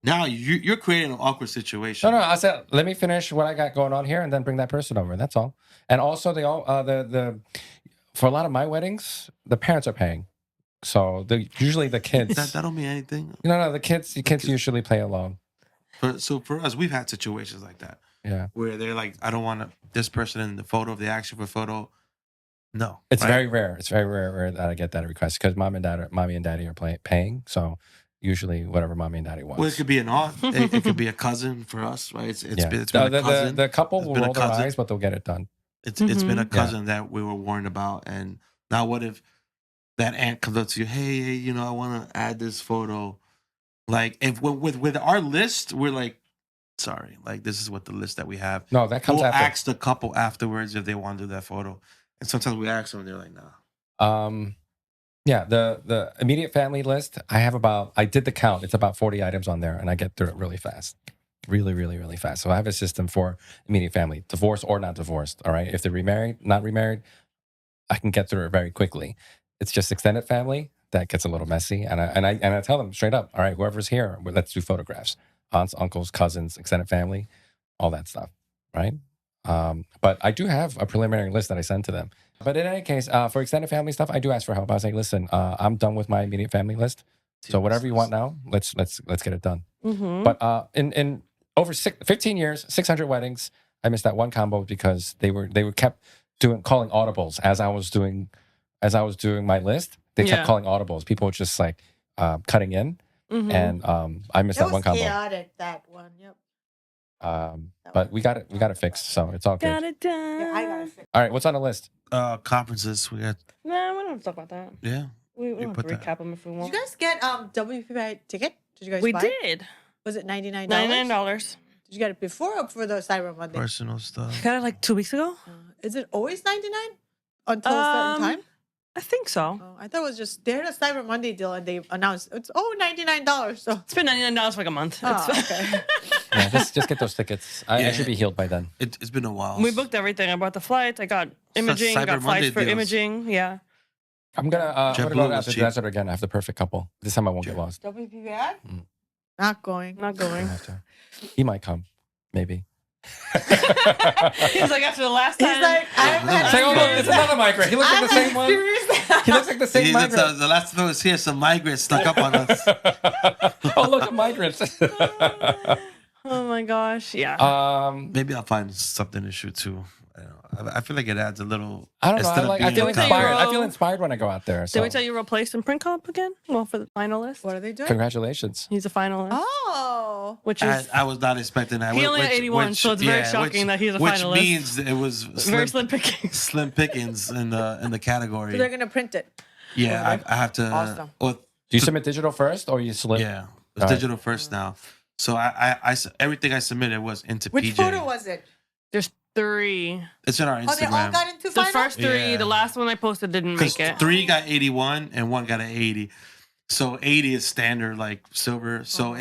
Now you're creating an awkward situation. No. I said, let me finish what I got going on here, and then bring that person over. That's all. And also, they all for a lot of my weddings, the parents are paying. So usually the kids. That don't mean anything. No. The kids usually play along. So for us, we've had situations like that. Yeah. Where they're like, I don't want this person in the photo, if they ask you for a photo. No. It's right? very rare. It's very rare that I get that request because mommy and daddy are paying. So usually whatever mommy and daddy wants. Well, it could be an aunt. It could be a cousin for us, right? It's been a cousin. The couple It's will been a roll their cousin. eyes, but they'll get it done. It's been a cousin that we were warned about. And now what if that aunt comes up to you, hey, I want to add this photo. Like if with our list, we're like, sorry, like this is what the list that we have. No, that comes we'll after. ask the couple afterwards if they want to do that photo. And sometimes we ask them and they're like, nah. Yeah, the immediate family list, I did the count. It's about 40 items on there, and I get through it really fast. Really, really, really fast. So I have a system for immediate family, divorced or not divorced. All right. If they're remarried, not remarried, I can get through it very quickly. It's just extended family that gets a little messy. And I tell them straight up, all right, whoever's here, let's do photographs. Aunts, uncles, cousins, extended family, all that stuff. Right. But I do have a preliminary list that I send to them. But in any case, for extended family stuff, I do ask for help. I was like, listen, I'm done with my immediate family list. So whatever you want now, let's get it done. Mm-hmm. But in over 15 years, 600 weddings, I missed that one combo because they were kept calling audibles as I was doing my list. They kept calling audibles. People were just like cutting in, and I missed that one combo. Chaotic, that one. Yep. But we got it fixed, so it's all good. Got it done. Yeah, I got it fixed. All right, what's on the list? Conferences, we got, Nah, we don't have to talk about that. yeah. We don't have put to that. recap them if we Did want. you guys get WPI ticket? Did you guys We buy? did. Was it $99? $99. Did you get it before or for the Cyber Monday? Personal stuff. Got it like 2 weeks ago. Is it always 99 until a certain time? I think so. Oh, I thought it was just they had a Cyber Monday deal and they announced it's $99. So It's been $99 for like a month. oh, It's- okay. Yeah, just get those tickets. I Yeah. should be healed by then. It's been a while. We booked everything. I bought the flights. I got imaging. Cyber Got Monday flights for deals. imaging. Yeah. I'm gonna JetBlue go was after the cheap. desert again. I have the perfect couple. This time I won't get lost. WPI? Mm. Not going. Not I going. have to. He might come, maybe. He's like after the last time. He's like, I've had Say, oh look, it's another migrant. He looks like the same one. He looks like the same migrant. The last time I was here, some migrants snuck up on us. Oh look, a migrant. Oh my gosh. Yeah. Maybe I'll find something to shoot too. I don't know. I feel like it adds a little. I don't know. instead of I being feel a inspired. inspired. couple- I feel inspired when I go out there. So. Did we tell you replaced in print comp again? Well, for the finalist. What are they doing? Congratulations. He's a finalist. Oh. Which is I was not expecting that. He only had 81, so it's very shocking that he's a which finalist. Which means it was very slim pickings. slim pickings in the category. So they're gonna print it. Yeah, I have to. Awesome. Well, Do you submit digital first or you slip? Yeah, it's All right. digital first now. So everything I submitted was into Which PJ. photo was it? There's 3. It's in our Oh, they all Instagram. got into The final? first 3, Yeah. the last one I posted didn't Because make it. 3 got 81 and 1 got an 80. So 80 is standard, like silver. So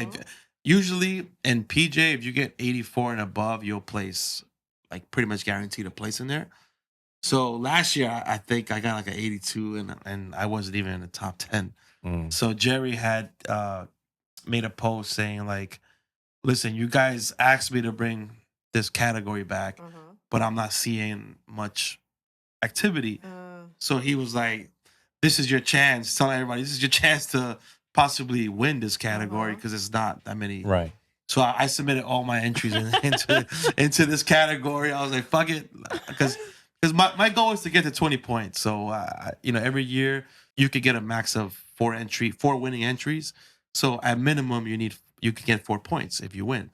usually in PJ, if you get 84 and above, you'll place, like pretty much guaranteed a place in there. So last year, I think I got like an 82 and I wasn't even in the top 10. So Jerry had made a post saying like, listen, you guys asked me to bring this category back, but I'm not seeing much activity. So he was like, this is your chance. Telling everybody, this is your chance to possibly win this category because it's not that many. Right. So I submitted all my entries into this category. I was like, fuck it. Because my goal is to get to 20 points. So, every year you could get a max of 4 winning entries. So at minimum, you can get 4 points if you win.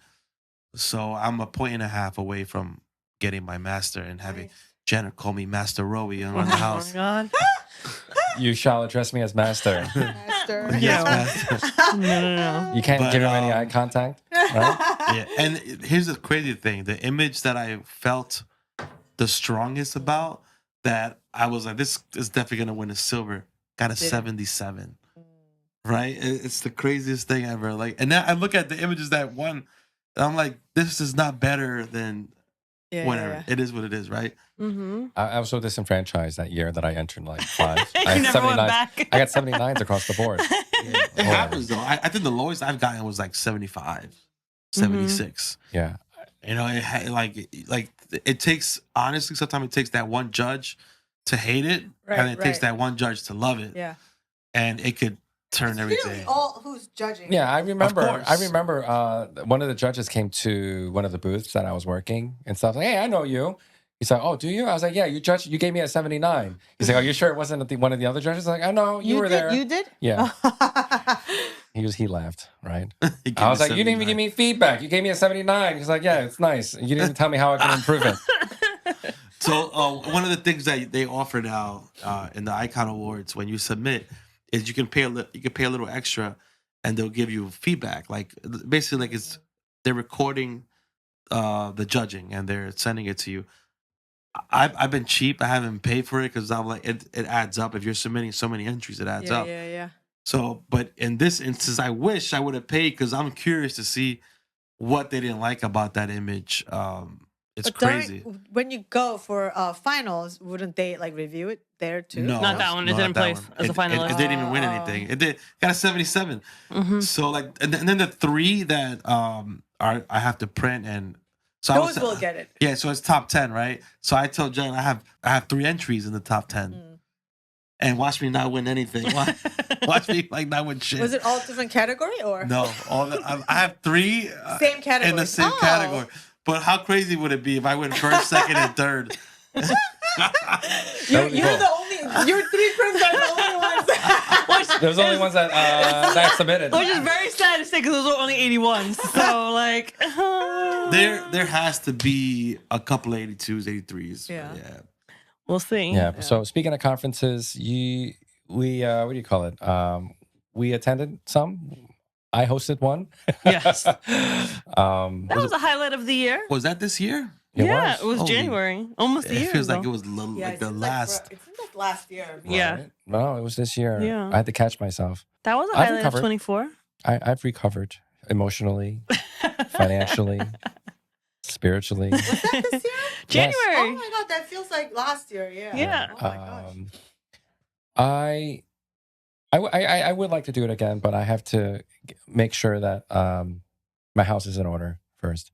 So I'm a 1.5 away from getting my master and having Jenn call me Master Rowie around the house. Oh my God. You shall address me as master. Master. Yes, Yeah. master. No. You can't But, give him any eye contact, right? Yeah. And here's the crazy thing. The image that I felt the strongest about, that I was like, this is definitely going to win a silver, got a 77. Right? It's the craziest thing ever. Like, and now I look at the images that won, and I'm like, this is not better than whatever. It is what it is, right? I was so disenfranchised that year that I entered like 5. I You had never went 79 back. I got 79s across the board. It happens though. I think the lowest I've gotten was like 75, 76. Yeah. It takes, honestly, sometimes it takes that one judge to hate it, and it takes that one judge to love it. Yeah. And it could turn everything. Really all who's judging. Yeah, I remember. course. I remember one of the judges came to one of the booths that I was working and stuff. Like, hey, I know you. He's like, oh, do you? I was like, yeah, you gave me a 79. He's like, are you sure it wasn't one of the other judges? I was like, I know, you were did, there. You did? Yeah. He laughed, right? He gave I was me like, you didn't even 79. give me feedback. You gave me a 79. He's like, yeah, it's nice. You didn't tell me how I can improve it. So one of the things that they offer now in the Icon Awards when you submit is you can pay a little extra, and they'll give you feedback. Like basically, like they're recording the judging and they're sending it to you. I've been cheap. I haven't paid for it because I'm like it adds up. If you're submitting so many entries, it adds up. Yeah. So, but in this instance, I wish I would have paid because I'm curious to see what they didn't like about that image. It's But crazy. when you go for finals, wouldn't they like review it there too? No, Not that one. It no, didn't not that place one. as a finalist. It didn't even win anything. It got a 77. So like, and then the 3 that I have to print, and so Those will get it. Yeah, so it's top 10, right? So I told Jen I have 3 entries in the top 10, and watch me not win anything. Watch me like not win shit. Was it all different category or No, I have 3 same category in the same category. But how crazy would it be if I win first, second, and third? That You're would be cool. the only. Your 3 prints are the only ones. There's only ones that submitted. Which is very sad to say because those were only 81s. So like, There has to be a couple of 82s, 83s. Yeah. we'll see. Yeah. So speaking of conferences, we what do you call it? We attended some. I hosted one. Yes. That That was a highlight of the year. Was that this year? It Yeah, was. it was Holy- January, almost a year It feels like ago. it was like the last. It seems like last year. Yeah. Right? No, it was this year. Yeah. I had to catch myself. That was a I've highlight of recovered. 24. I've recovered emotionally, financially, spiritually. Was that this year? Yes. Oh January. my god, that feels like last year. Yeah. Yeah. Oh my gosh. I would like to do it again, but I have to make sure that my house is in order first.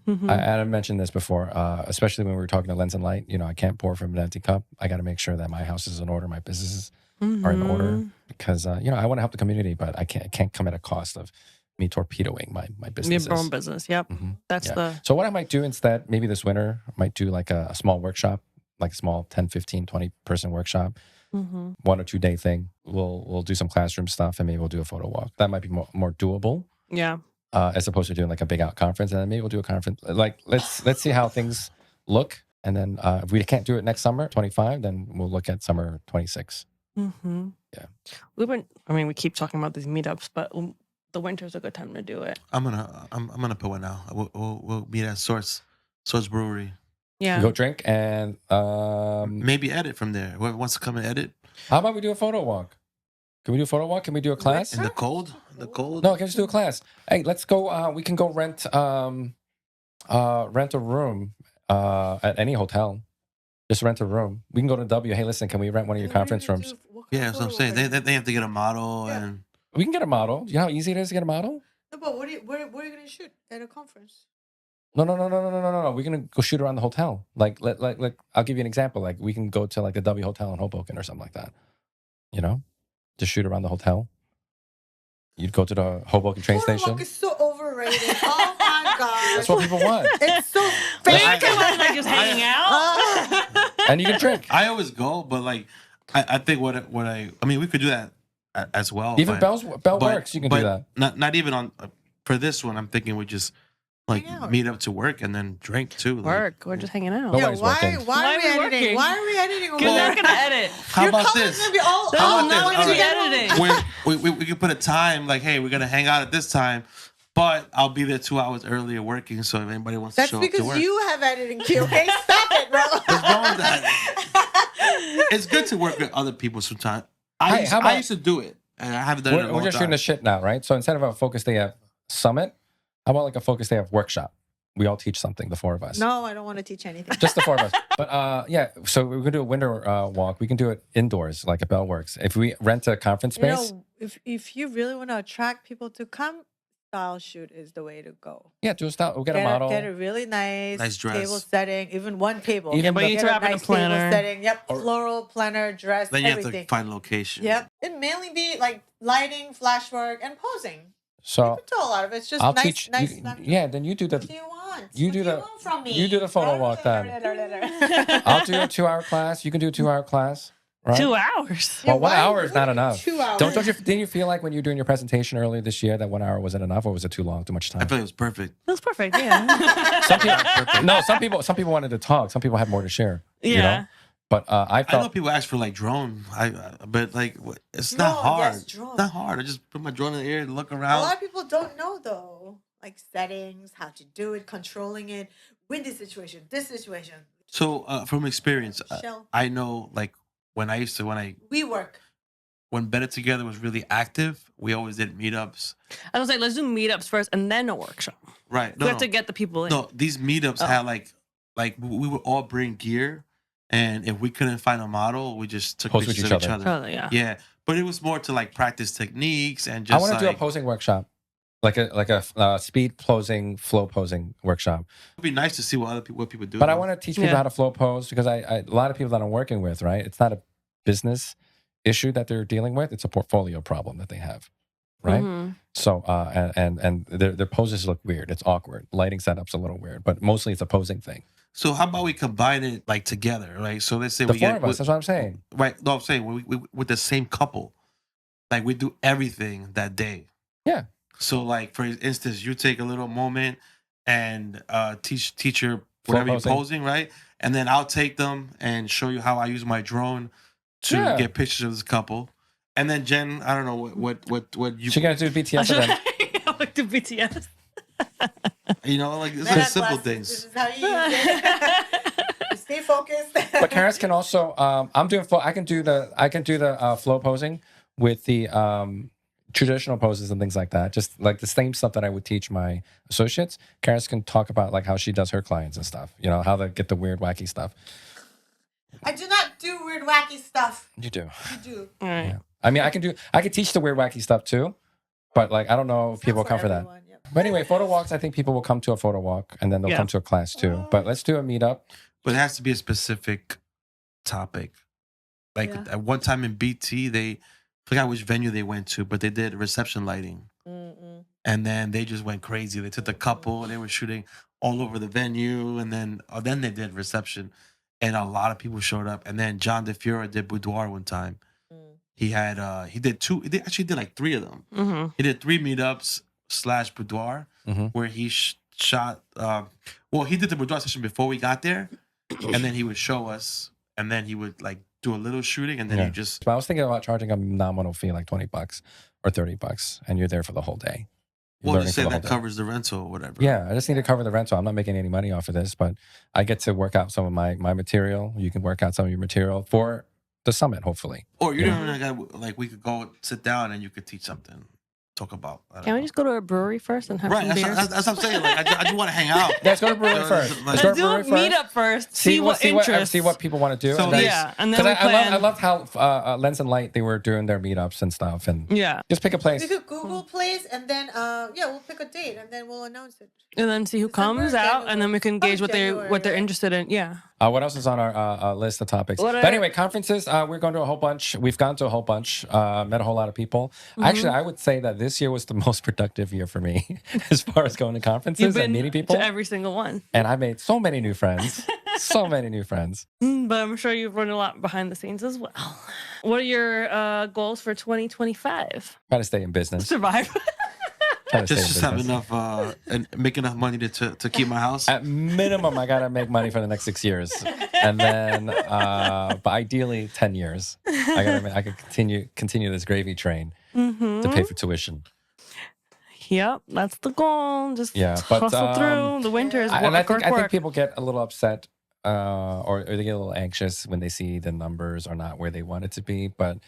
Mhm. I mentioned this before, especially when we were talking to Lens and Light. You know, I can't pour from an empty cup. I got to make sure that my house is in order, my businesses are in order, because I want to help the community, but I can't come at a cost of me torpedoing my Your businesses. own business. Yep. Mhm. That's Yeah. the. So what I might do instead, maybe this winter, I might do like a small workshop, like a small 10, 15, 20 person workshop, Mhm. 1 or 2 day thing. We'll do some classroom stuff, and maybe we'll do a photo walk. That might be more doable. Yeah. As opposed to doing like a big out conference, and then maybe we'll do a conference. Like let's see how things look, and then if we can't do it next summer, 25, then we'll look at summer 26. Mm-hmm. Yeah. We keep talking about these meetups, but the winter's a good time to do it. I'm gonna put one out. We'll meet at Source Brewery. Yeah. Go drink and Maybe edit from there. Whoever wants to come and edit how about we do a photo walk? Can we do a photo walk? Can we do a class? in the cold. The cold. No, can we just do a class? Hey, let's go. We can go rent a room at any hotel. Just rent a room. We can go to W. Hey, listen, can we rent one of your conference rooms? Yeah, that's what I'm saying. They have to get a model Yeah. and. We can get a model. You know how easy it is to get a model? No, but where are you gonna shoot at a conference? No. We're gonna go shoot around the hotel. Like, I'll give you an example. Like, we can go to like the W Hotel in Hoboken or something like that. You know, just shoot around the hotel. You'd go to the Hoboken train station. Walk is so overrated. Oh my god. That's what people want. It's so But fake. you can like just hanging out. And you can drink. I always go, but like, I think what I mean, we could do that as well. Even Bell works. You can do that. Not even on for this one. I'm thinking we just like Hang out. meet up to work and then drink too. Like, Work. We're just hanging out. No. Yeah, Nobody's working. why are we Why are we editing? working? Why are we editing? Because they're gonna edit. How Your about comments this? gonna be all They're How about not this? gonna be All right. editing. we could put a time like, hey, we're gonna hang out at this time, but I'll be there 2 hours earlier working. So if anybody wants That's to show up to because work, you have editing queue. Okay, stop it, bro. what's wrong with that? It's good to work with other people sometimes. Hey, how about- I used to do it, and I haven't done it in a We're long just time. shooting the shit now, right? So instead of a focus day at summit, how about like a focus day at workshop? We all teach something, the four of us. No, I don't want to teach anything. Just the four of us. But yeah, so we're gonna do a winter walk. We can do it indoors, like at Bell Works. If we rent a conference You space, know, if you really want to attract people to come, style shoot is the way to go. yeah, do a style. We'll get a model. Get a really nice dress. table setting, even one table. Even but you need Get to wrap in a nice table planner. setting. Yep, Or- floral planner, dress, Then you have everything. to find location. Yep, it mainly be like lighting, flash work, and posing. You So can do a lot of it. It's just I'll nice, teach. nice. You, yeah, then you do What do the. you want? You What do do the- you want from me? you do the photo walk then. I'll do a 2 hour class. You can do a 2 hour class. Right? 2 hours. Well, 1 why- hour is not what do you mean enough. 2 hours? Didn't you feel like when you were doing your presentation earlier this year that 1 hour wasn't enough, or was it too long, too much I time? feel it was perfect. That was perfect. Yeah. Some people, no, some people wanted to talk. Some people had more to share. Yeah. You know? But I I know felt people ask for like drone. But like it's Drone, not hard. yes, drone. It's not hard. I just put my drone in the air and look A around. lot of people don't know though, like settings, how to do it, controlling it, windy situation, this situation. So from experience, Shell. I know like when We work. when Better Together was really active, we always did meetups. I was like, let's do meetups first and then a workshop. Right. We have to get the people in. No, these meetups Oh. had like we would all bring gear, and if we couldn't find a model, we just took Post with pictures each of each other. other. Totally, yeah. Yeah, but it was more to like practice techniques and I just want to do a like posing workshop, like a speed posing, flow posing workshop. it'd be nice to see what people do. But I want to teach people Yeah. how to flow pose because I a lot of people that I'm working with, right? It's not a business issue that they're dealing with; it's a portfolio problem that they have, right? Mhm. So and their poses look weird. It's awkward. Lighting setup's a little weird, but mostly it's a posing thing. So how about we combine it like together, right? So let's say The we four get of us. That's what I'm saying. right. No, I'm saying we with the same couple, like we do everything that day. Yeah. So like for instance, you take a little moment and teach her whatever you're posing. posing, right? And then I'll take them and show you how I use my drone to Yeah. get pictures of this couple. And then Jen, I don't know what you She gonna do BTS event. I like the BTS. you know like it's Meta just simple classes, things. This is how you use it. Stay focused. But Karis can also. I'm doing. I can do the flow posing with the traditional poses and things like that. Just like the same stuff that I would teach my associates. Karis can talk about like how she does her clients and stuff. You know how they get the weird, wacky stuff. I do not do weird, wacky stuff. You do. You do. All right. Yeah. I mean, I can teach the weird, wacky stuff too. But like, I don't know if It's people not will come for that. everyone, yep. But anyway, photo walks. I think people will come to a photo walk and then they'll Yeah. come to a class too. But let's do a meetup. But it has to be a specific topic. Like Yeah. at one time in BT, they forgot which venue they went to, but they did reception lighting. Mm-mm. And then they just went crazy. They took the couple and they were shooting all over the venue. And then they did reception. And a lot of people showed up. And then John DeFiora did boudoir one time. Mm. He had he did two. He actually did like 3 of them. Mm-hmm. He did 3 meetups / boudoir Mhm. where he shot. Well, he did the boudoir session before we got there, and then he would show us, and then he would like do a little shooting, and then you just. But I was thinking about charging a nominal fee like $20 or $30, and you're there for the whole day. Well, just say that covers the rental or whatever. Yeah, I just need to cover the rental. I'm not making any money off of this, but I get to work out some of my material. You can work out some of your material for the summit, hopefully. Or you don't even got, like, we could go sit down and you could teach something. Talk about. Can we just go to a brewery first and have some beers? That's what I'm saying. Like, I just want to hang out. Let's go to brewery first. Let's do a meetup first. See what interests. See what people want to do. So and then I loved how Lens and Light, they were doing their meetups and stuff, and just pick a place. We could Google place, and then we'll pick a date, and then we'll announce it. And then see who comes out, and then we can gauge what they're interested in. Yeah. What else is on our list of topics? But anyway, conferences, we're going to a whole bunch. We've gone to a whole bunch, met a whole lot of people. Actually, I would say that this year was the most productive year for me as far as going to conferences and meeting people. To every single one. And I made so many new friends. So many new friends. But I'm sure you've learned a lot behind the scenes as well. What are your goals for 2025? Try to stay in business. Survive. Just have enough and make enough money to keep my house. At minimum, I gotta make money for the next 6 years, and then, but ideally 10 years. I can continue this gravy train to pay for tuition. Yep, that's the goal. Just but, hustle through. The winter is and I think people get a little upset or they get a little anxious when they see the numbers are not where they want it to be. But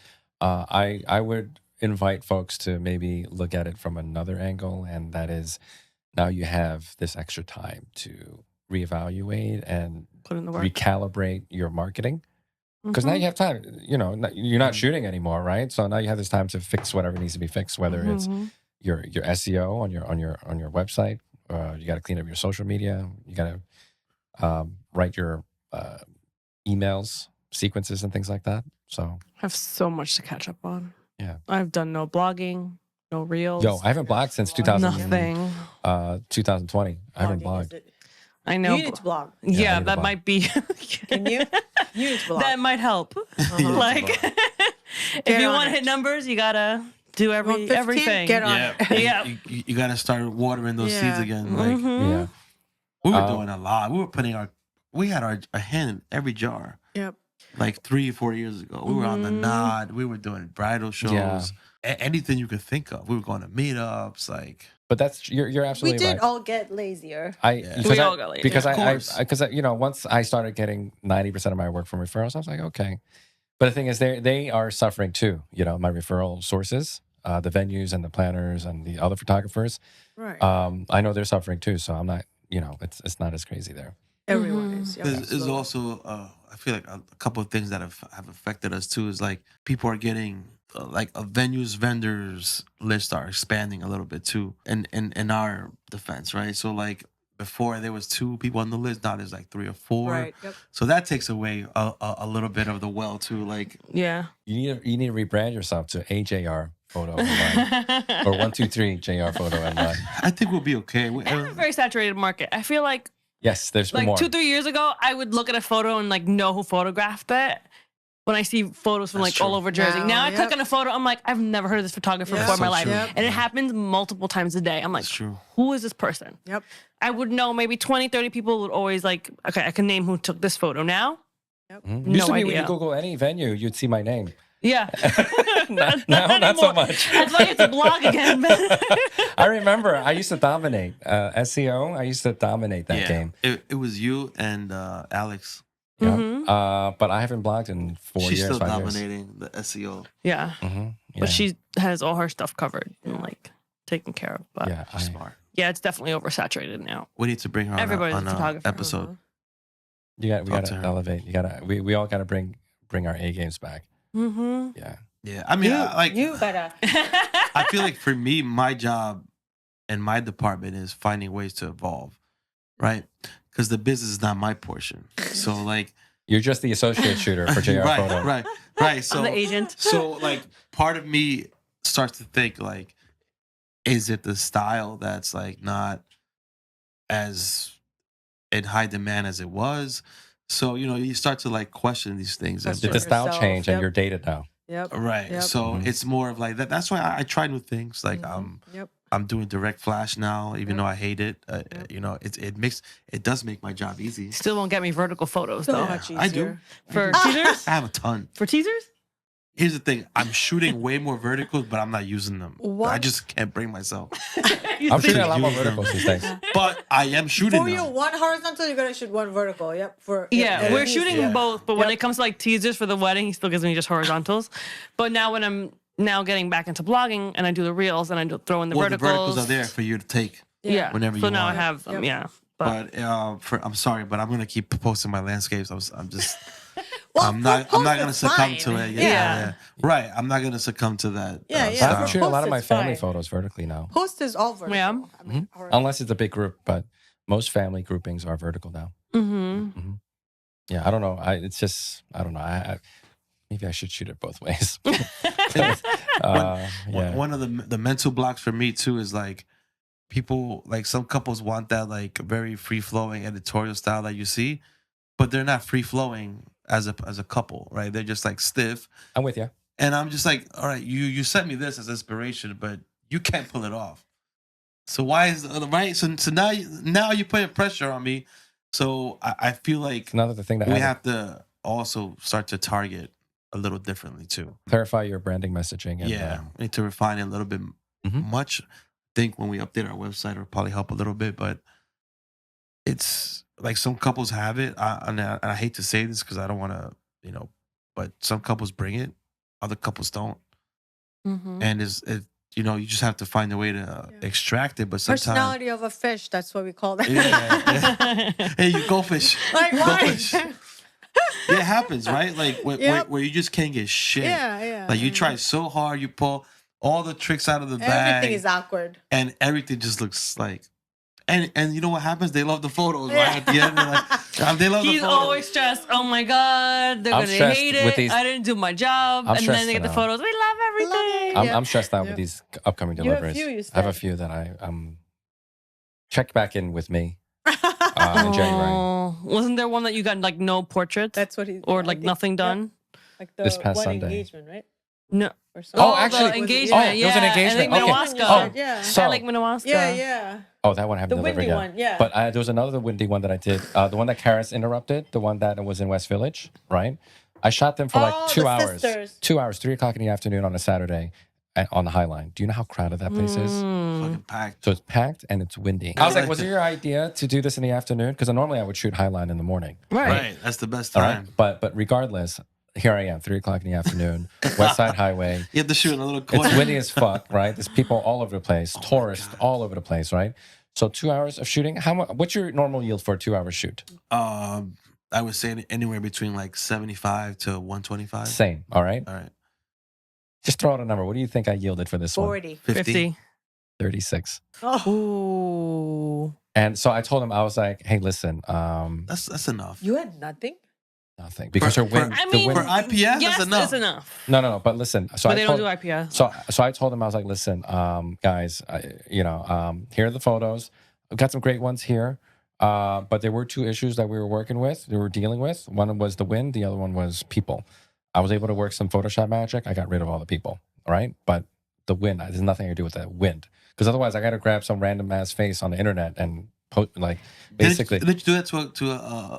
I would invite folks to maybe look at it from another angle, and that is now you have this extra time to reevaluate and put in the work. Recalibrate your marketing. Because now you have time, you're not shooting anymore, right? So now you have this time to fix whatever needs to be fixed, whether it's your SEO on your website, you got to clean up your social media, you got to write your emails, sequences, and things like that. So I have so much to catch up on. Yeah, I've done no blogging, no reels. Yo, I haven't blogged since 2020. I haven't blogged. I know. You need to blog. Yeah, that might be. Can you? You need to blog. That might help. Like, if you want to hit numbers, you gotta do everything. Get on it. Yeah. You gotta start watering those seeds again. Like, we were doing a lot. We had our hand in every jar. Yep. Like 3 or 4 years ago, we were on the Nod. We were doing bridal shows. Anything you could think of. We were going to meetups. Like, but that's you're absolutely right. We did all get lazier. We all got lazier. Because once I started getting 90% of my work from referrals, I was like, okay. But the thing is, they are suffering too. My referral sources, the venues and the planners and the other photographers. Right. I know they're suffering too. So I'm not. It's not as crazy there. Everyone is. Yeah, there's also I feel like a couple of things that have affected us too is like people are getting like a venues vendors list are expanding a little bit too in our defense, right? So like before there was 2 people on the list, now there's like 3 or 4. Right. Yep. So that takes away a little bit of the well too. Like you need to rebrand yourself to AJR Photo Online or 123 JR Photo Online. I think we'll be okay. We have a very saturated market. I feel like. Yes, there's like more. 2-3 years ago, I would look at a photo and like know who photographed it. When I see photos from all over Jersey, now I click on a photo, I'm like, I've never heard of this photographer before in my life, and it happens multiple times a day. I'm like, who is this person? Yep. I would know maybe 20, 30 people would always like, okay, I can name who took this photo now. Yep. Mm-hmm. Used to be when you Google any venue, you'd see my name. Yeah. Now, not so much. That's why it's a blog again. I remember I used to dominate SEO. I used to dominate that game. It was you and Alex. Yeah. But I haven't blogged in 4 years. She's still 5 dominating the SEO. Yeah. But she has all her stuff covered and like taken care of. But she's smart. Yeah, it's definitely oversaturated now. We need to bring her on an episode. We got to elevate. We all got to bring our A games back. Yeah. I mean, you better. I feel like for me, my job and my department is finding ways to evolve, right? Because the business is not my portion. So like, you're just the associate shooter for JR Photo. Right. So I'm the agent. So like, part of me starts to think like, is it the style that's like not as in high demand as it was? So, you start to like question these things. Did the style change and you're dated now? Yep. Right. Yep. So it's more of like that. That's why I try new things. Like I'm doing direct flash now, even though I hate it. You know, it does make my job easy. Still won't get me vertical photos So though. much I do. easier. For I teasers? have a ton. For teasers? Here's the thing: I'm shooting way more verticals, but I'm not using them. What? I just can't bring myself. I'm shooting a lot more use them. verticals these days. But I am shooting For you, them. one horizontal, you're gonna shoot one vertical. Yep. Yeah, we're shooting Yeah. both, but when Yep. it comes to like teasers for the wedding, he still gives me just horizontals. But now when I'm getting back into blogging and I do the reels and I throw in the Well, verticals. the verticals are there for you to take. Yeah. whenever so you now want. I have them. Yeah. But I'm sorry, but I'm gonna keep posting my landscapes. I'm just. Well, I'm not gonna it's succumb fine. to it. Yeah. Right. I'm not gonna succumb to that. Yeah, yeah. But style. I'm shooting a lot of my Post is family fine. photos vertically now. Post is all vertical. Yeah. I mean, Unless it's a big group, but most family groupings are vertical now. Mm-hmm. Yeah, I don't know. I don't know. Maybe I should shoot it both ways. Yeah. One of the mental blocks for me too is like people, like some couples want that like very free flowing editorial style that you see, but they're not free flowing as a couple, right? They're just like stiff. I'm with you. And I'm just like, all right, you sent me this as inspiration, but you can't pull it off. So why is right? So now you're putting pressure on me. So I feel like Another thing that we I have to also start to target a little differently too. clarify your branding messaging. And, Yeah, we need to refine it a little bit Mhm. much. I think when we update our website, it'll probably help a little bit, but it's like some couples have it. And I hate to say this because I don't want to, but some couples bring it, other couples don't. Mm-hmm. And you just have to find a way to extract it. But sometimes, personality of a fish. That's what we call that. yeah. Hey, you go fish. Like Go why? fish. Yeah, it happens, right? Like Yep. where you just can't get shit. Yeah. Like you try so hard, you pull all the tricks out of the bag, Everything is awkward. and everything just looks like. And you know what happens? They love the photos, Yeah. right? At the end, they're like, they love He's the photos. always stressed. Oh my God, they're I'm gonna stressed hate with it. these- I didn't do my job. I'm And stressed then they get the now. photos. We love everything. Yeah. I'm stressed out Yeah. with these upcoming You have a deliveries. few, you I have a said. few that I'm check back in with me in January. Oh, wasn't there one that you got like no portraits That's what he. or I like think- nothing yeah, done? Like the This past one Sunday. engagement, right? No. Or something. Oh, actually- the Oh, engagement. there was an yeah, engagement. I think Okay. Minnewaska. Yeah. So- I like Minnewaska. Yeah. Oh, that one I haven't The delivered windy yet. one, yeah. But there was another windy one that I did. The one that Karis interrupted, the one that was in West Village, right? I shot them for like Oh, 2 the hours. sisters. 2 hours, 3 o'clock in the afternoon on a Saturday on the High Line. Do you know how crowded that place is? Fucking packed. So it's packed and it's windy. I was like, was it your idea to do this in the afternoon? Because normally I would shoot High Line in the morning. Right. That's the best All time. right. But regardless, here I am, 3 o'clock in the afternoon, West Side Highway. You have to shoot in a little corner. It's windy as fuck, right? There's people all over the place, tourists all over the place, right? So 2 hours of shooting. What's your normal yield for a 2 hour shoot? I would say anywhere between like 75 to 125. Same. All right. All right. Just throw out a number. What do you think I yielded for this one? 40. 50. 36. Oh, Ooh. And so I told him, I was like, hey, listen, That's enough. you had nothing? nothing. Because For- her wind. I the mean, wind For IPS, yes, that's enough. it's enough. no. But listen. So But I they told, don't do IPS. So I told him, I was like, listen, guys, here are the photos. I've got some great ones here. But there were 2 issues that we were working with, we were dealing with. One was the wind, the other one was people. I was able to work some Photoshop magic. I got rid of all the people, all right? But the wind, there's nothing to do with that wind. Because otherwise, I got to grab some random ass face on the internet and basically. Did you do that to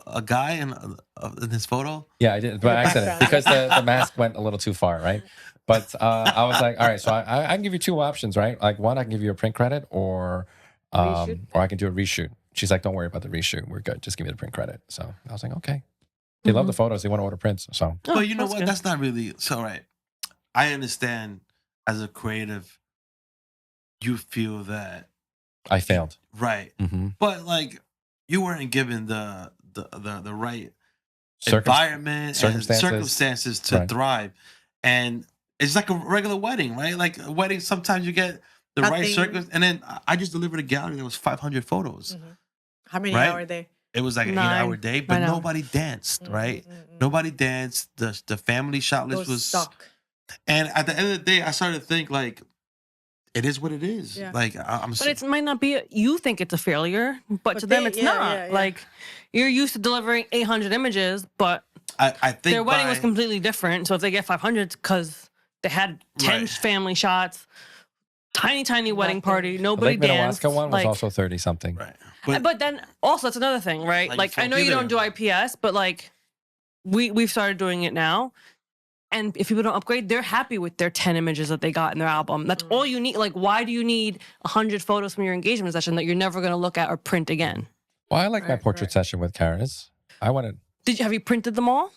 a guy in his photo? Yeah, I did by accident because the mask went a little too far, right? But I was like, all right, so I can give you 2 options, right? Like one, I can give you a print credit, or Reshoot? I can do a reshoot. She's like, don't worry about the reshoot. We're good. Just give me the print credit. So I was like, okay. They love the photos. They want to order prints. So Oh, But you know that's what? good. That's not really so right. I understand as a creative, you feel that I failed. right, Mm-hmm. but like you weren't given the right environment circumstances. and circumstances to Right. thrive, and it's like a regular wedding, right? Like a wedding, sometimes you get the right Nothing. circumstance, and then I just delivered a gallery that was 500 photos. How many Right? hours are they? It was like an 9. 8-hour day, but I know. nobody danced, right? Nobody danced. The family shot list was stuck. and at the end of the day, I started to think like, it is what it is. Yeah. Like I'm. But it might not be. You think it's a failure, but to them they- it's yeah, not. yeah. Like you're used to delivering 800 images, but I think their wedding was by- completely different. So if they get 500, because they had 10 Right. family shots, tiny wedding Nothing. party. The Nobody Lake danced. Minnewaska one was like, also 30 something. Right. but then also that's another thing, right? Like, Like I know you don't do IPS, but like we've started doing it now. And if people don't upgrade, they're happy with their 10 images that they got in their album. That's all you need. Like, why do you need 100 photos from your engagement session that you're never going to look at or print again? Well, I like my Right, portrait right. session with Karis. I wanted. Have you printed them all?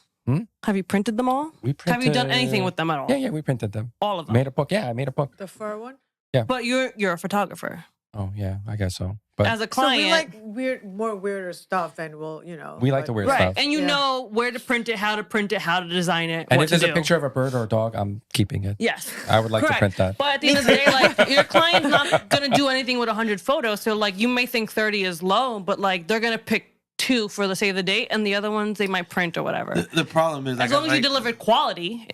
Have you printed them all? We printed, Have you done anything with them at all? Yeah, we printed them. All of them. Made a book. Yeah, I made a book. The fur one. But you're a photographer. Oh yeah, I guess so. But As a So client, we like weirder stuff, and we'll we like the weird right? stuff. And you Yeah. know where to print it, how to design it, And what if there's to a do. picture of a bird or a dog, I'm keeping it. Yes. I would like Correct. to print that. But at the end of the day, like your client's not gonna do anything with 100 photos. So like you may think 30 is low, but like they're gonna pick 2 for the save the date, and the other ones they might print or whatever. The problem is, As long as you delivered quality,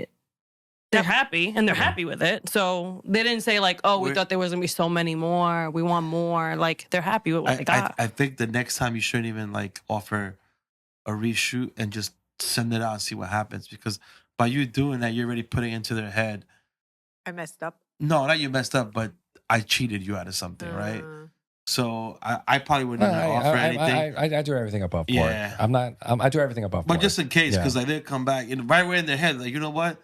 they're happy and they're happy with it. So they didn't say like, oh, we We're- thought there was gonna be so many more. We want more. Like they're happy with what they got. I think the next time you shouldn't even like offer a reshoot and just send it out and see what happens, because by you doing that, you're already putting into their head, I messed up. no, not you messed up, but I cheated you out of something, right? Uh, So I probably wouldn't even offer anything. I do everything above board. Yeah. I'm not. I do everything above But board. just in case, Yeah. because like they'll come back and right away in their head, like, you know what?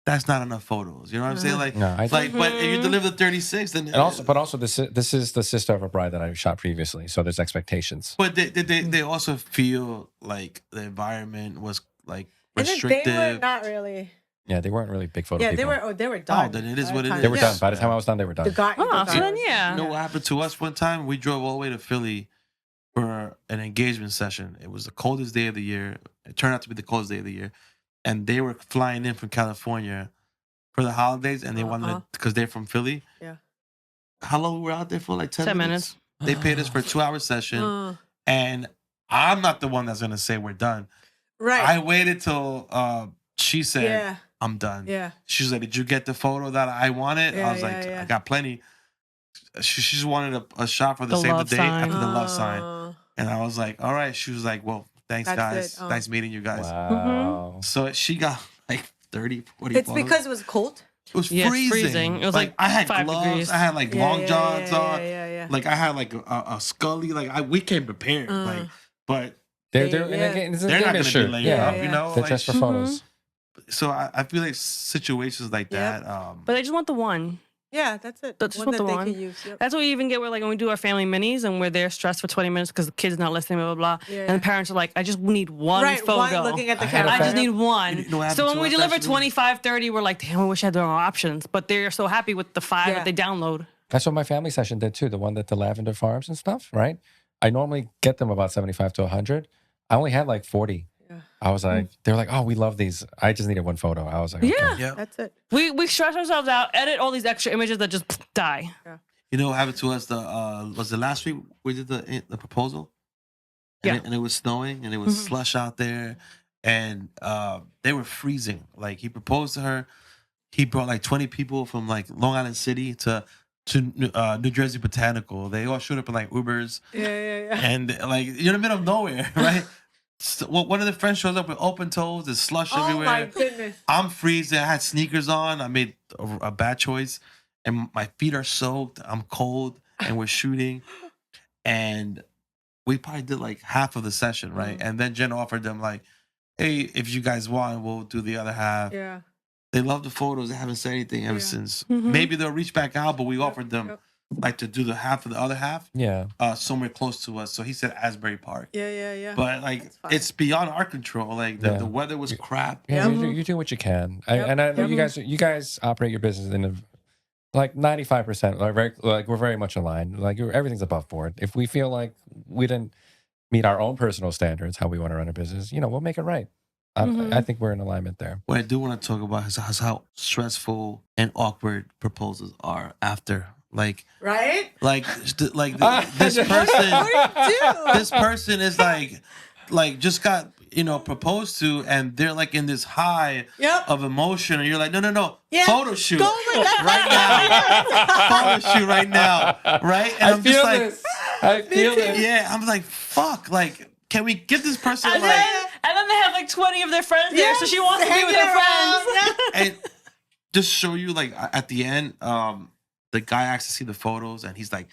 That's not enough photos. You know what I'm saying? Like, No, I- like, but if you deliver 36, then and also, this is the sister of a bride that I shot previously, so there's expectations. But they also feel like the environment was like and then restrictive. they were not really. Yeah, they weren't really big photo Yeah, people. they were done. then it is what it By the is. They were time- done. By the time I was done, they were done. The guy. Oh, the so guy then was- yeah. You know what happened to us one time? We drove all the way to Philly for an engagement session. It was the coldest day of the year. It turned out to be the coldest day of the year. And they were flying in from California for the holidays, and they wanted to, because they're from Philly. Yeah. How long were we out there for? Like 10 10 minutes? They paid us for a 2-hour session. Uh, And I'm not the one that's going to say we're done. right. I waited till she said, yeah. I'm done. Yeah. She was like, did you get the photo that I wanted? Yeah, I was like, yeah. I got plenty. She just wanted a shot for the The save the love date sign. after the love sign. And I was like, all right. She was like, well, thanks, That's guys. it. Oh. Nice meeting you guys. Wow. So she got like 30, 40 It's photos. because it was cold. It was Yeah, it's freezing. freezing. It was like I had 5 gloves. degrees. I had like Yeah, long yeah, johns yeah, on. Yeah. Like I had like a scully. Like we came prepared. Like, but They're Yeah. and again, it's a they're not game going of to be shirt. laid Yeah, up, you know. they're Like, just for photos. so I feel like situations like Yep. that. But I just want the one. Yeah, that's it. That's just one what that the they one. could use. Yep. That's what we even get where like when we do our family minis and we're there stressed for 20 minutes because the kid's not listening, blah, blah, blah. Yeah. And the parents are like, I just need one Right, photo. one looking at the I had a camera. I just need one. You know what happened So to when we us, deliver actually? 25, 30, we're like, damn, I wish I had their own options. But they're so happy with the 5 Yeah. that they download. That's what my family session did too. The one that the lavender farms and stuff, right? I normally get them about 75 to 100. I only had like 40. Yeah. I was like, they're like, oh, we love these. I just needed one photo. I was like, okay. Yeah. Yeah. That's it. We stress ourselves out, edit all these extra images that just die. You know what happened to us? Was it last week we did the proposal? And Yeah. and it was snowing and it was slush out there, and they were freezing. Like he proposed to her, he brought like 20 people from like Long Island City to New Jersey Botanical. They all showed up in like Ubers, Yeah. and like you're in the middle of nowhere, right? So, one of the friends shows up with open toes. There's slush Oh everywhere. my goodness. I'm freezing. I had sneakers on. I made a bad choice, and my feet are soaked. I'm cold, and we're shooting, and we probably did like half of the session, right? And then Jen offered them like, "Hey, if you guys want, we'll do the other half." Yeah. They love the photos. They haven't said anything ever Yeah. since. Mhm. Maybe they'll reach back out, but we offered them Yep. like to do the half of the other half, Yeah. somewhere close to us. So he said Asbury Park. Yeah. But like That's fine. it's beyond our control. Like the, Yeah. the weather was crap. Yeah, Yep. you do what you can. Yep. And I know Yep. you guys operate your business in a, like 95%, like we're very much aligned. Like everything's above board. If we feel like we didn't meet our own personal standards, how we want to run a business, we'll make it right. I think we're in alignment there. What I do want to talk about is how stressful and awkward proposals are after. Like Right? this person, What do you do? this person is like just got proposed to, and they're like in this high Yep. of emotion, and you're like, no, Yeah. photo shoot Go with that. right now, photo shoot right now, right? And I'm just like, I feel this. yeah, I'm like, fuck, like, can we get this person And like? then they have like 20 of their friends there, so Yes, she wants to be with her hanging friends. around. And just show you like at the end the guy asks to see the photos, and he's like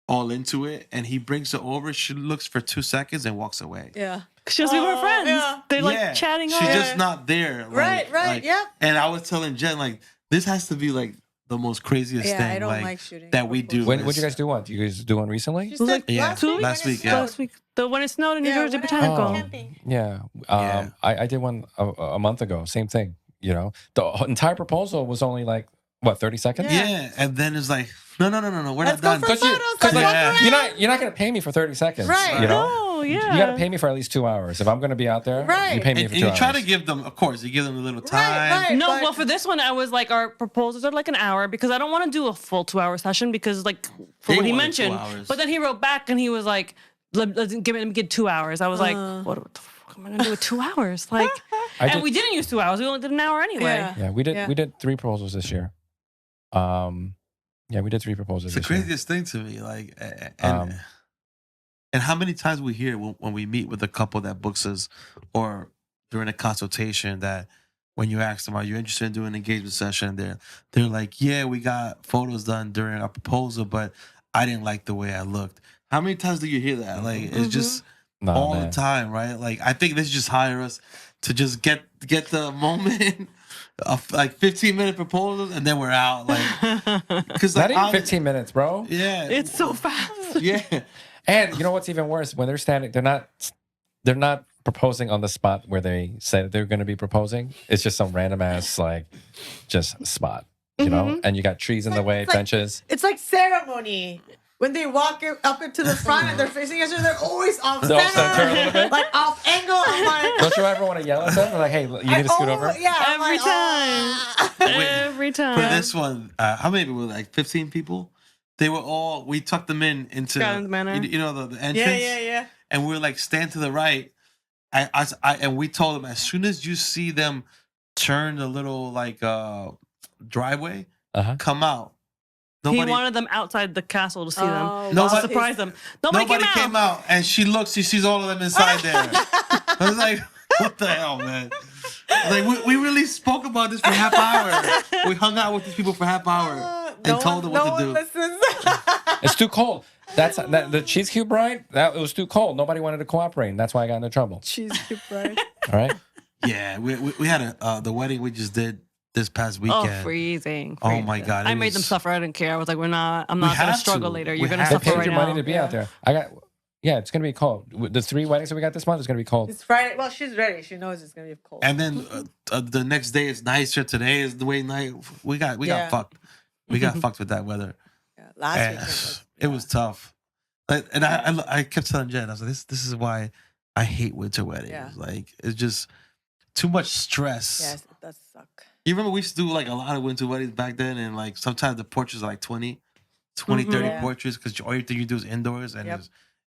all into it, and he brings it over. She looks for 2 seconds and walks away. Yeah. Because we were friends. Yeah. They're like chatting She's on. just not there. Right, yep. And I was telling Jen, like, this has to be like the most craziest Yeah, thing I don't like shooting that we do. When did you guys do one? Did you guys do one recently? She was said like last week? last week, when it yeah. Last week, when it snowed in New Yeah, Jersey when it Botanical. Oh. camping. Yeah. Yeah. I did one a month ago. Same thing. You know, the entire proposal was only like, what, 30 seconds? Yeah, and then it's like, no, we're Let's not go done. for photos. Because Let's walk Yeah. around. you're not going to pay me for 30 seconds. Right. You know? Oh, yeah. You got to pay me for at least 2 hours. If I'm going to be out there, Right. you pay me And for you 2 hours. try to give them, of course, you give them a little Right, time. right. No, but- well, for this one, I was like, our proposals are like an hour because I don't want to do a full 2-hour session because, like, for They what he wanted 2 mentioned. hours. But then he wrote back and he was like, let me get 2 hours. I was like, what the fuck am I gonna do with 2 hours? Like, and we didn't use 2 hours. We only did an hour anyway. Yeah, we did. Yeah. We did 3 proposals this year. Yeah, we did 3 proposals. It's the this year. craziest thing to me. Like, and how many times we hear when we meet with a couple that books us or during a consultation that when you ask them, are you interested in doing an engagement session? They're like, yeah, we got photos done during our proposal, but I didn't like the way I looked. How many times do you hear that? Like, it's just Nah, all man. the time, right? Like, I think they should just hire us to just get the moment of like 15-minute proposals and then we're out. Like, because Not like, even 15 minutes, bro. Yeah, It's so fast. yeah. And you know what's even worse? When they're standing, they're not proposing on the spot where they said they're going to be proposing. It's just some random ass just spot, you know. And you got trees in the way, it's like- benches. It's like ceremony. When they walk up into the front and they're facing each other, they're always off They're off center a center, little bit? like off angle. I'm like, Don't you ever want to yell at them? Like, hey, you need to scoot over. Yeah, I'm Every like, time. Every time. For this one, how many people? Like 15 people. They were all. We tucked them into Gardens Manor. you know the entrance. Yeah. And we were like, stand to the right. And we told them as soon as you see them turn the little like driveway, come out. He wanted them outside the castle to see them. Oh, No, To but- surprise them. Nobody came out. And she looks. She sees all of them inside there. I was like, what the hell, man? Like we really spoke about this for half hour. We hung out with these people for half hour and told them what to do. Listens. It's too cold. The cheese cube ride. It was too cold. Nobody wanted to cooperate. And that's why I got into trouble. Cheese cube, right? All right. Yeah, we had the wedding we just did this past Oh, weekend. freezing. Oh my God, I it made them was- suffer. I didn't care. I was like, I'm not We gonna had struggle to. later. We You're gonna had They to. suffer paid right your now. money to be out there. Yeah, it's gonna be cold. The 3 weddings that we got this month is gonna be cold. It's Friday. Well, she's ready. She knows it's gonna be cold. And then the next day is nicer. Today is the way night. We got Yeah. fucked. We got fucked with that weather. Yeah, last And weekend was, it was tough. And I kept telling Jen, I was like, this is why I hate winter weddings. Yeah. Like it's just too much stress. Yes, it does suck. You remember we used to do like a lot of winter weddings back then, and like sometimes the portraits are like 20, 30 Yeah. portraits because all you thing you do is indoors and Yep.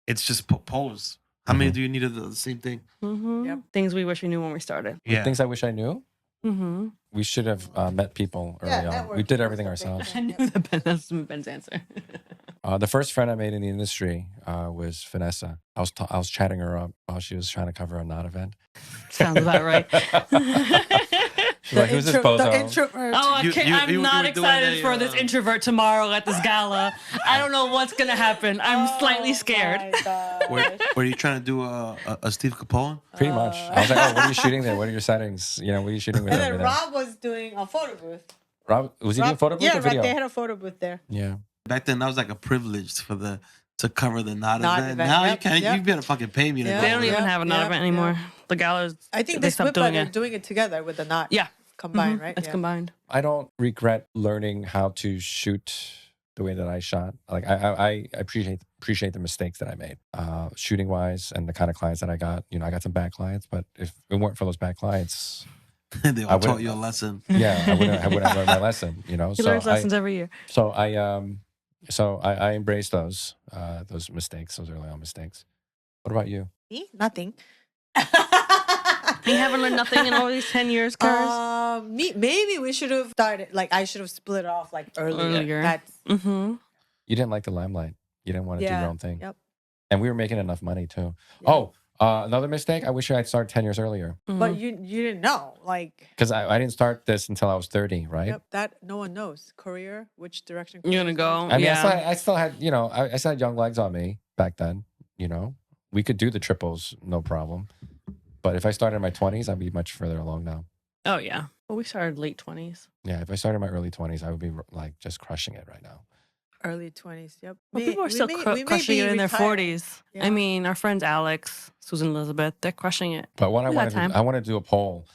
it's just pose. How many do you need of the same thing? Yep. Things we wish we knew when we started. Yeah. Things I wish I knew. Mm-hmm. We should have met people early Yeah, on. We networking did or everything something. ourselves. I knew that that's Ben's answer. The first friend I made in the industry was Vanessa. I was chatting her up while she was trying to cover a not event. Sounds about right. She's like, who's this The bozo? introvert. Oh, I You- can't, you- I'm you not were doing excited a, for this introvert tomorrow at this gala. I don't know what's gonna happen. I'm slightly scared. Oh my gosh. Were you trying to do a Steve Capone? Pretty much. I was like, oh, what are you shooting there? What are your settings? You know, what are you shooting with And over then there? Rob was doing a photo booth. Rob, was he doing photo booth Yeah, or video? right. They had a photo booth there. Yeah. Back then, that was like a privilege to cover the not Not event. event, Now yep, you can't. yep. You better fucking pay me to Yeah. go. They don't over even there. have a not yeah, event anymore. The galas. I think they they stopped split, but doing they're it. doing it together with the knot. Yeah. Combined, Mhm. right? It's Yeah. combined. I don't regret learning how to shoot the way that I shot. Like I appreciate the mistakes that I made, shooting wise, and the kind of clients that I got. You know, I got some bad clients, but if it weren't for those bad clients, They I all taught wouldn't- you a lesson. yeah, I wouldn't have learned my lesson. You know, He learns lessons every year. So I embrace those mistakes, those early on mistakes. What about you? Me? Nothing. You haven't learned nothing in all these 10 years, Karis? Maybe we should have started. Like I should have split off like earlier. That's Mm-hmm. You didn't like the limelight. You didn't want to do Yeah, your own thing. yep. And we were making enough money too. Yeah. Oh, Another mistake. I wish I'd started 10 years earlier But you didn't know, like. because I didn't start this until I was 30, right? Yep, that no one knows. Career, which direction? You're gonna career's go. going to. I mean, Yeah. I still had, I still had young legs on me back then. We could do the triples, no problem. But if I started in my 20s, I'd be much further along now. Oh yeah. Well, we started late 20s. Yeah, if I started in my early 20s, I would be like just crushing it right now. Early 20s. Yep. Well, people are still we may crushing be it in their retired. 40s. Yeah. I mean, our friends Alex, Susan Elizabeth, they're crushing it. But what We got time. I want to do a poll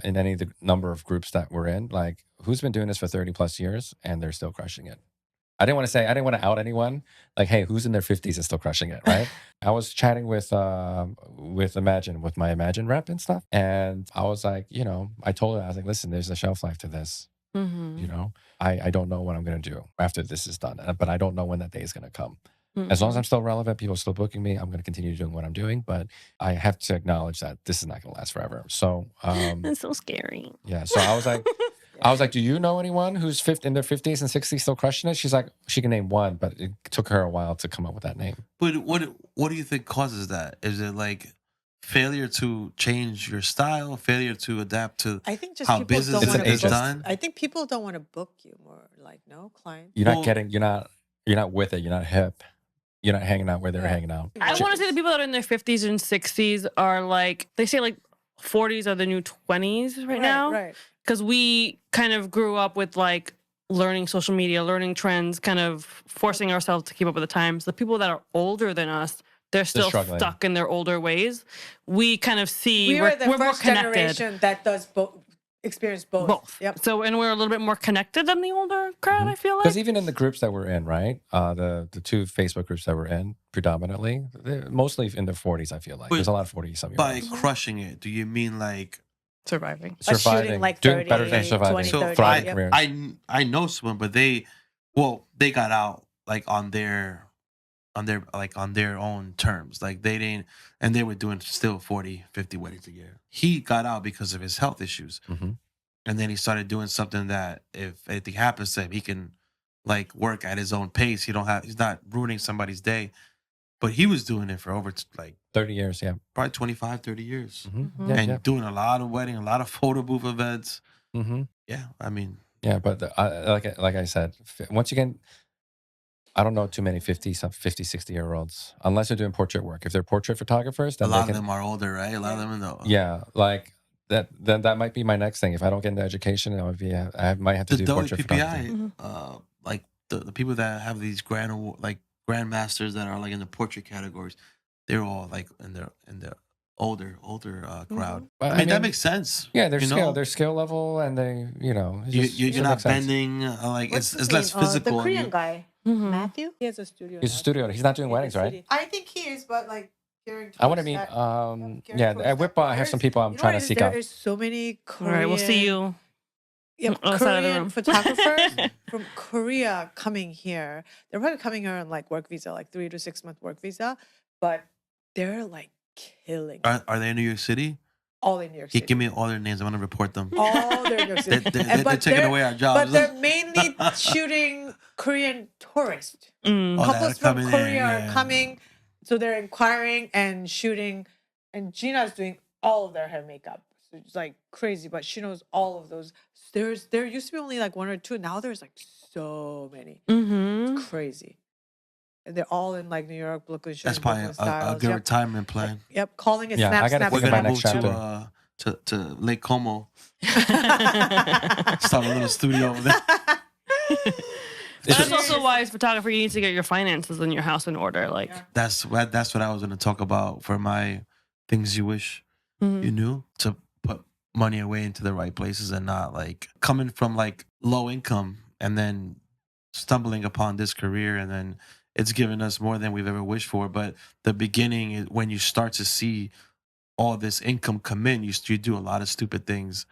in any of the number of groups that we're in, like who's been doing this for 30 plus years and they're still crushing it. I didn't want to out anyone. Like, hey, who's in their 50s and still crushing it, right? I was chatting with my Imagine rep and stuff, and I was like, I told her, I was like, listen, there's a shelf life to this. Mm-hmm. I don't know what I'm going to do after this is done, but I don't know when that day is going to come. As long as I'm still relevant, people are still booking me, I'm going to continue doing what I'm doing, but I have to acknowledge that this is not going to last forever. So, It's so scary. yeah. So I was like, do you know anyone who's in their 50s and 60s still crushing it? She's like, she can name one, but it took her a while to come up with that name. But what do you think causes that? Is it like failure to change your style, failure to adapt to I think just how people business don't want is to book. done? I think people don't want to book you more. Like, no client. You're Well- not with it. You're not hip. You're not hanging out where they're Yeah. hanging out. I want to say the people that are in their 50s and 60s are like, they say like 40s are the new 20s right now. Right. Because we kind of grew up with like learning social media, learning trends, kind of forcing ourselves to keep up with the times. The people that are older than us, they're still struggling. stuck in their older ways. We kind of see We were the we're more first connected. generation that does experience both. Both. Yep. So, and we're a little bit more connected than the older crowd, I feel like. Because even in the groups that we're in, right? The two Facebook groups that we're in, predominantly, they're mostly in their 40s. I feel like But there's a lot of 40-some year by olds crushing it? Do you mean like Surviving. But shooting surviving, like doing 30, better than surviving, 20, so 30, thriving yep. careers. I know someone, but they got out like on their own terms. Like they didn't, and they were doing still 40, 50 weddings a year. He got out because of his health issues. Mhm. And then he started doing something that if anything happens to him, he can like work at his own pace. He's not ruining somebody's day. But he was doing it for over like 30 years, yeah. probably 25, 30 years. Mhm. Mhm. Yeah, And yeah. doing a lot of wedding, a lot of photo booth events. Mhm. Yeah, I mean, Yeah, but like I said, once you get, I don't know too many 50, 60-year-olds, unless they're doing portrait work. If they're portrait photographers, a then lot they of can, them are older, right? A lot of them know. yeah, like that. Then that might be my next thing. If I don't get into education, I might have to The do portrait photography. WPPI, like the people that have these grandmasters that are like in the portrait categories, they're all like in the older crowd. But, I mean, that makes sense. yeah, their you skill, know? their skill level, and they, it's just- You're it not makes sense. bending. Like What's it's his less name? physical. The on Korean you. guy, Mhm. Matthew. He has a studio. He's a now. studio. He's not doing in the weddings, right? city. I think he is, but like gearing I want to towards meet. that. Gearing Yeah, towards at that. Whip, I have some people I'm You know trying what to it is? seek There out. is so many All Korean. right, we'll see you. Yep, on the side of the Korean room. photographers from Korea coming here. They're probably coming here on like work visa, like 3 to 6 month work visa, but they're like killing it. Are they in New York City? All in New York City. Give me all their names. I'm gonna report them. All they're in New York They're, City. they're taking they're- away our But jobs. they're mainly shooting Korean tourists. Mm. Oh, that Couples are from coming in, Korea yeah. are coming, so they're inquiring and shooting. And Gina's doing all of their hair makeup. So it's like crazy, but she knows all of those. There used to be only like 1 or 2. Now there's like so many. Mm-hmm. It's crazy. And they're all in like New York, Brooklyn, That's probably Brooklyn a styles. good Yep. retirement plan. Yep, calling it Yeah, snap, I gotta snap, We're think of my gonna snap. move next to Lake Como. That's Start a little studio over there. also why as a photographer you need to get your finances in your house in order. Like, Yeah. That's what I was gonna talk about for my things you wish mhm. you knew, to put money away into the right places and not like coming from like low income and then stumbling upon this career, and then it's given us more than we've ever wished for. But the beginning is when you start to see all this income come in, you do a lot of stupid things.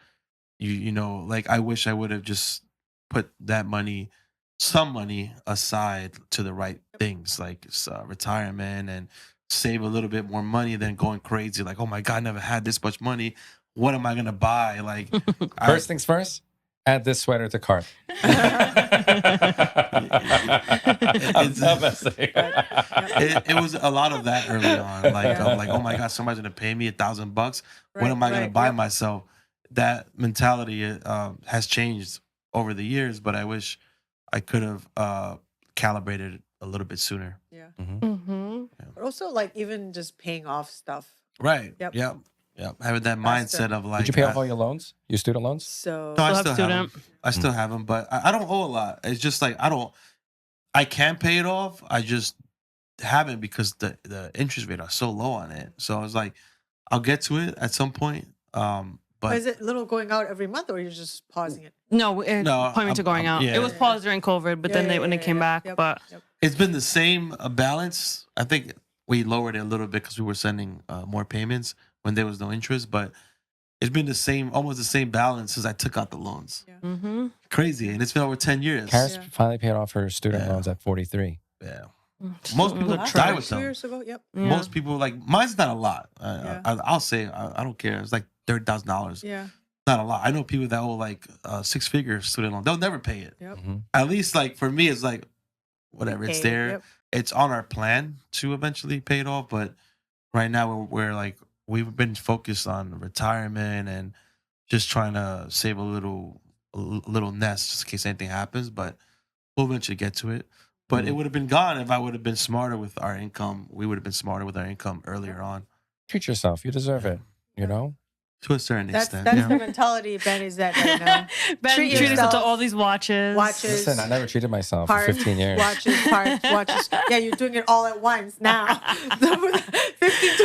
You know, like I wish I would have just put that money, some money aside to the right things, like retirement, and save a little bit more money than going crazy. Like, oh my God, I never had this much money. What am I gonna buy? Like, First things first, Add this sweater to cart. It was a lot of that early on. Like I'm like, oh my god, somebody's gonna pay me $1,000. What Right, am I gonna right, buy yep. myself? That mentality has changed over the years, but I wish I could have calibrated a little bit sooner. Yeah. Mm-hmm. But also, like, even just paying off stuff. Right. Yep. Yep. Having that Faster. mindset of like, Did you pay off all your loans? Your student loans? So no, I Still still have have them. I still have them, but I don't owe a lot. It's just like I can pay it off. I just haven't because the interest rate are so low on it. So I was like, I'll get to it at some point. But is it little going out every month, or you're just pausing it? No, it No, point me to going out. yeah. It was paused during COVID, but then when they came back, Yep, but yep. it's been the same balance. I think we lowered it a little bit because we were sending more payments when there was no interest, but it's been the same, almost the same balance since I took out the loans. mm-hmm. Crazy, and it's been over 10 years. Karis Yeah. finally paid off her student Yeah. loans at 43. Yeah, most people Look die trash. with 2 them. years ago. Yep. Yeah. Most people like mine's not a lot. Yeah. I'll say I don't care. It's like $30,000. Yeah. Not a lot. I know people that owe like 6-figure student loan. They'll never pay it. Yep. Mhm. At least like for me, it's like whatever. It's Pay it, there. yep. It's on our plan to eventually pay it off. But right now we're like we've been focused on retirement and just trying to save a little nest just in case anything happens. But we'll eventually get to it. But it would have been gone if I would have been smarter with our income. We would have been smarter with our income earlier on. Treat yourself. You deserve it. You know? To a certain That's extent. the yeah. mentality Ben is at right now. Ben Treat treated us to yourself. all these watches. Watches. Listen, I never treated myself Parts, for 15 years. Watches. Yeah, you're doing it all at once now. 15,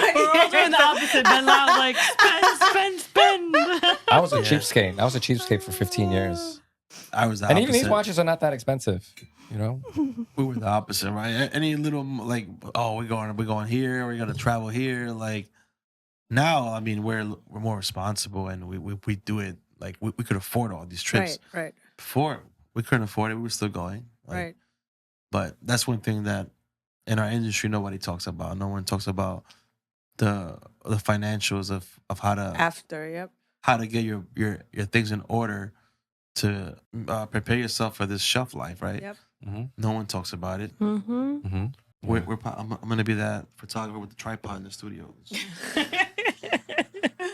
20 We're all doing the years. opposite. Ben Lau like spend. I was a Yeah. cheapskate. I was a cheapskate for 15 years. I was the And opposite. even these watches are not that expensive. You know? We were the opposite, right? Any little like, oh, we're going here, we're gonna travel here. Like now, I mean, we're more responsible and we do it like we could afford all these trips. Right. Before we couldn't afford it, we were still going. Like, Right. But that's one thing that in our industry nobody talks about. No one talks about the financials of how to After. Yep. how to get your things in order to prepare yourself for this shelf life, right? Yep. Mm-hmm. No one talks about it. Mm-hmm. Mm-hmm. I'm gonna be that photographer with the tripod in the studio.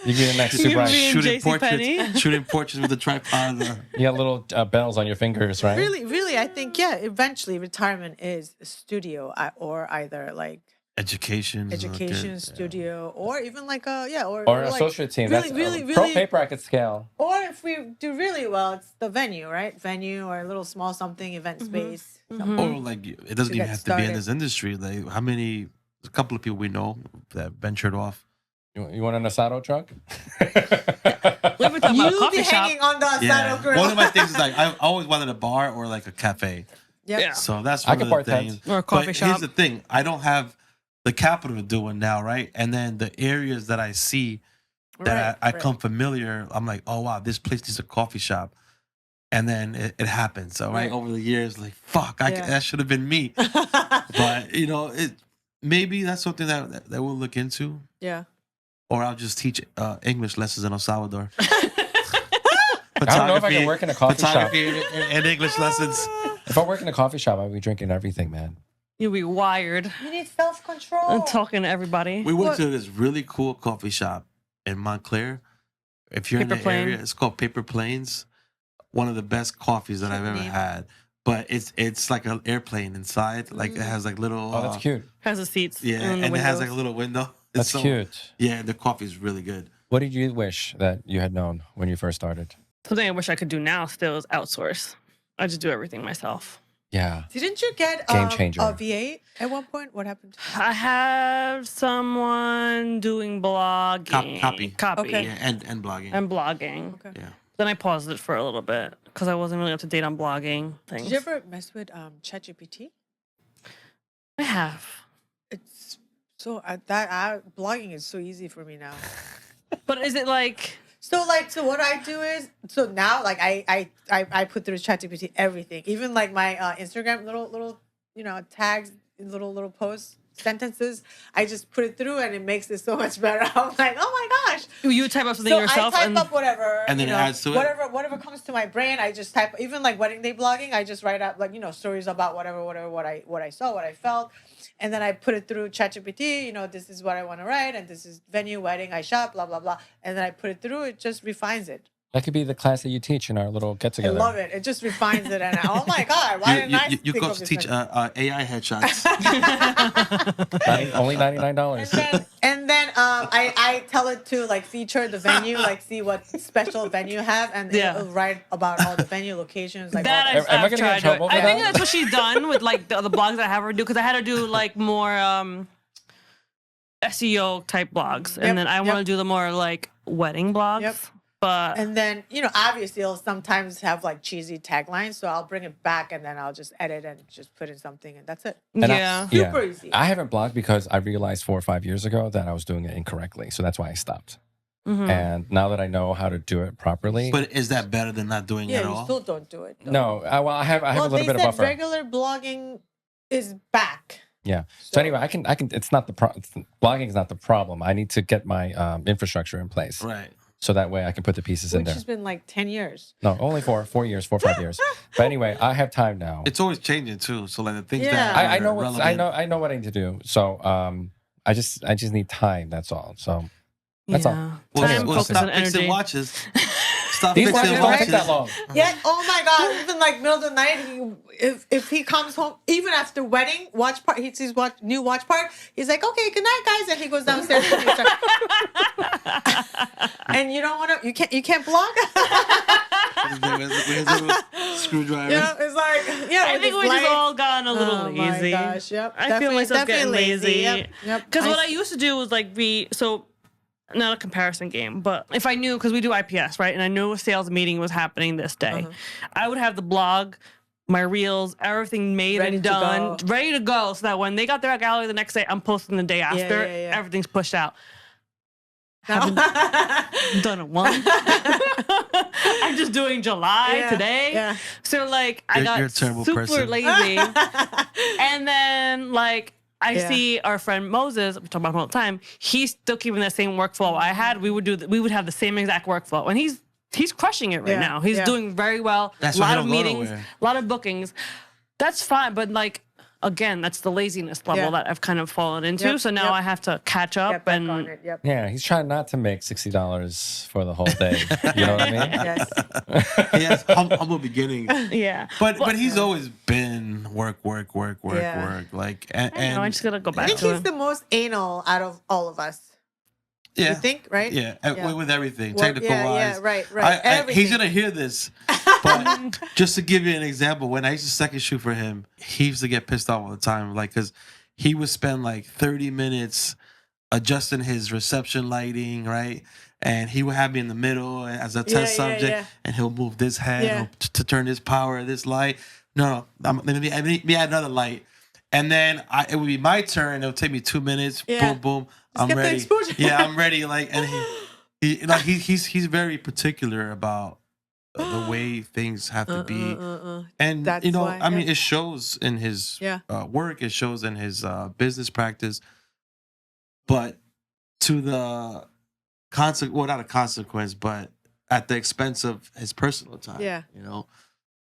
You be the next You super. be in shooting JCPenney? shooting portraits with the tripod. You got little bells on your fingers, right? Really, I think eventually retirement is a studio or either like Education, studio, or even like or Or an like associate team. Really, That's really, pro really. paper I could scale. Or if we do really well, it's the venue, right? Venue or a little small something, event space. something. Or like it doesn't To even get have to be in started. this industry. Like how many? A couple of people we know that ventured off. You want an asado truck? We've been talking about a You'll coffee be shop. hanging on the asado Yeah, grill. one of my things is like I always wanted a bar or like a cafe. Yep. Yeah. So that's I one can of the bartend. things. Or a coffee but shop. Here's the thing: I don't have the capital to do it now, right? And then the areas that I see that I Right. come familiar, I'm like, oh wow, this place is a coffee shop, and then it happens. So Right. over the years, like fuck, Yeah. that should have been me. But maybe that's something that we'll look into, Yeah. or I'll just teach English lessons in El Salvador. I don't know if I can work in a coffee shop. Photography and English lessons. If I work in a coffee shop, I'd be drinking everything, man. You'll be wired You need self-control. and talking to everybody. We went What? to this really cool coffee shop in Montclair. If you're in Paper the Plane. area, it's called Paper Planes. One of the best coffees that I've ever Name. had. But it's like an airplane inside. Like it has like little. Oh, that's cute. Has the seats. Yeah, and, the and it has like a windows. little window. That's cute. Yeah, the coffee is really good. What did you wish that you had known when you first started? Something I wish I could do now still is outsource. I just do everything myself. Yeah. Didn't you get Game changer. a V8 at one point? What happened? I have someone doing blogging. Copy. Okay. Yeah, and blogging. And blogging. Okay. Yeah. Then I paused it for a little bit because I wasn't really up to date on blogging things. Did you ever mess with ChatGPT? I have. It's so blogging is so easy for me now. But is it like... So what I do is now like I put through ChatGPT everything, even like my Instagram little tags, little posts, sentences. I just put it through and it makes it so much better. I'm like, oh my garnish. You type up something So yourself I type and up whatever, And then you it know, adds to it? whatever comes to my brain. I just type. Even like wedding day blogging, I just write out like stories about whatever what I saw, what I felt, and then I put it through ChatGPT. This is what I want to write, and this is venue, wedding, I shop, blah blah blah, and then I put it through. It just refines it. That could be the class that you teach in our little get I together. love it. It just refines it, and oh my god, why didn't I You think could of also this teach next- AI headshots. Only $99. And then I tell it to like feature the venue, like see what special venue have, and Yeah. it'll write about all the venue locations. Like that all Am I I've gonna get in tried to trouble do. for I think that? that's what she's done with like the blogs that I have her do because I had her do like more SEO type blogs, Yep, and then I want to yep. do the more like wedding blogs. Yep. But And then, obviously it'll sometimes have like cheesy taglines. So I'll bring it back and then I'll just edit and just put in something and that's it. And yeah, Super easy. I haven't blogged because I realized 4 or 5 years ago that I was doing it incorrectly. So that's why I stopped. Mhm. And now that I know how to do it properly, But is that better than not doing it Yeah, at you all? still don't do it. though. no, I have a little they bit of said buffer. regular blogging is back. Yeah. So anyway, I can. It's not the blogging is not the problem. I need to get my infrastructure in place, Right. so that way I can put the pieces in Which there. has been like 10 years. No, only 4 years, 4 or 5 years. But anyway, I have time now. It's always changing too. So like the things Yeah. that I are know relevant. I know what I need to do. So I just need time. That's all. So that's all. yeah. Well, Time, well, focus, stop and fixing energy. watches. Stop These fixing watches don't watches. take that long. Yeah. Oh my God. Even like middle of the night, if he comes home, even after wedding watch part, he sees new watch part. He's like, okay, good night, guys, and he goes downstairs. And you don't want to. You can't blog. With his little screwdriver. Yeah, it's like I think we just all gotten a little Oh lazy. my gosh, yep. I feel myself getting lazy. Yep. Because what I used to do was like not a comparison game, but if I knew, because we do IPS, right? And I knew a sales meeting was happening this day, I would have the blog, my reels, everything made Ready and to done, go. ready to go. So that when they got their gallery the next day, I'm posting the day after. yeah. Everything's pushed out. Haven't done it once. I'm just doing July Yeah, today. yeah. So like I You're a got terrible super person. lazy. And then like I Yeah. see our friend Moses, we talk about him all the time. He's still keeping that same workflow I had. We would have the same exact workflow, and he's crushing it right Yeah, now. He's yeah. doing very well. That's A why he lot of don't go meetings, nowhere. a lot of bookings. That's fine, but like again, that's the laziness level Yeah. that I've kind of fallen into. Yep, So now yep. I have to catch up Get back and on it. Yep. Yeah, he's trying not to make $60 for the whole day. You know what I mean? Yes. He has humble beginnings. yeah. But he's always been work. Yeah. Like I don't know, I just gotta go I back think to he's it. the most anal out of all of us. yeah, You think, right? yeah, Yeah. with everything, Well, technical yeah, wise. yeah, right. He's Everything. gonna hear this, but just to give you an example, when I used to second shoot for him, he used to get pissed off all the time, like because he would spend like 30 minutes adjusting his reception lighting, right? And he would have me in the middle as a test Yeah, subject, yeah. and he'll move this head Yeah. to turn this power, this light. No, let me add another light. And then it would be my turn. It'll take me 2 minutes. Yeah. Boom, boom. Just I'm get the ready. exposure. Yeah, I'm ready. Like, and he's very particular about the way things have to be. And That's you know, why, I mean, yeah. it shows in his Yeah. work. It shows in his business practice. But to the well, not a consequence, but at the expense of his personal time. Yeah. You know,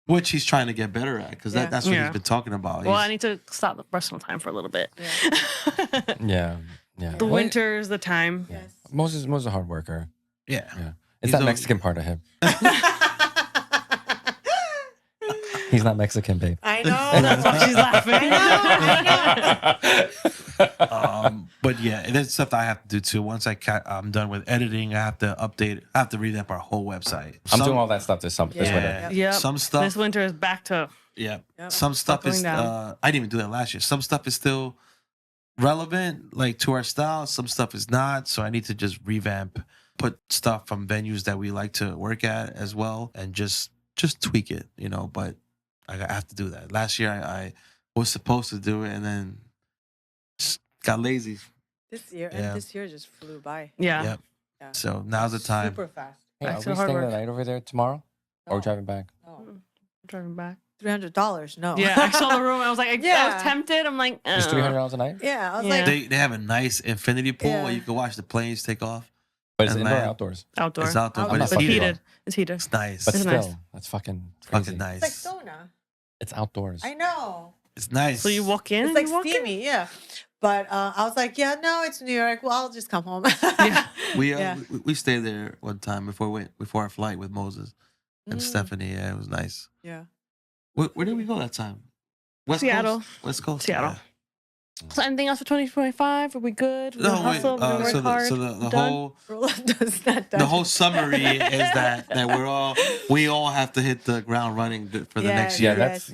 which he's trying to get better at because Yeah. that's what Yeah. he's been talking about. Well, He's- I need to stop the personal time for a little bit. Yeah, yeah. The Well, winter's the time. Yeah. Moses was a hard worker. yeah. Yeah, it's He's that always- Mexican part of him. He's not Mexican, babe. I know. That's why she's laughing. But yeah, and that's stuff that I have to do too. Once I'm done with editing, I have to update. I have to revamp our whole website. I'm doing all that stuff this winter. Yeah, Yep. some stuff. This winter is back to Yeah, Yep. some stuff is. Buckling down. I didn't even do that last year. Some stuff is still relevant, like to our style. Some stuff is not. So I need to just revamp, put stuff from venues that we like to work at as well, and just tweak it. You know, but I have to do that. Last year I was supposed to do it, and then just got lazy. This year, Yeah. and this year just flew by. yeah. Yep. Yeah. So now's the time. Super fast. Hey, Back are to we hard staying the work. night over there tomorrow? Or No. driving back? No. Driving back. $300. No. Yeah, I saw the room. I was like, I Yeah. was tempted. I'm like, It's $300 a night? Yeah. I was Yeah. like, They have a nice infinity pool Yeah. where you can watch the planes take off. But it's And indoor or land. outdoors? Outdoor. It's outdoor, I'm but not it's fucking heated. heated. It's heated. It's nice. But It's still, nice. that's fucking crazy. Fucking nice. It's like sauna. It's outdoors. I know. It's nice. So you walk in. It's and like you walk in? steamy, yeah. But I was like, yeah, no, it's New York. Well, I'll just come home. Yeah. We stayed there one time before our flight with Moses and Mm, Stephanie. Yeah, it was nice. yeah. Where did we go that time? West Seattle. Coast? West Coast. Seattle. So anything else for 2025? Are we good? We're No, gonna wait. hustle. We're gonna work So hard. the Done? whole Rolando's not done. the whole summary is that we all have to hit the ground running for the Yeah, next Yeah, year. that's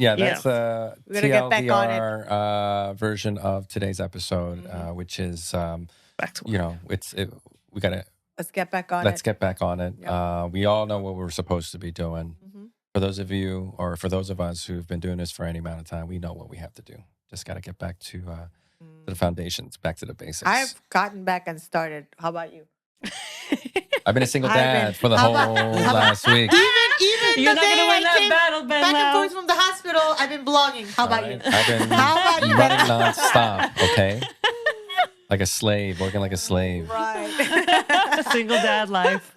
the We gotta get back on it. TLDR version of today's episode, which is Back to work. you know, we gotta Let's get back on let's it. get back on it. Yep. We all know what we're supposed to be doing. Mhm. For those of you, or for those of us who've been doing this for any amount of time, we know what we have to do. Just got to get back to the foundations, back to the basics. I've gotten back and started. How about you? I've been a single I've been- dad for the how whole about- last week. Even You're the not day gonna win I that came battle, Ben. back and Lau. forth from the hospital, I've been blogging. How about you? I've been How about you? running nonstop, okay? Like a slave, working like a slave. Right. Single dad life.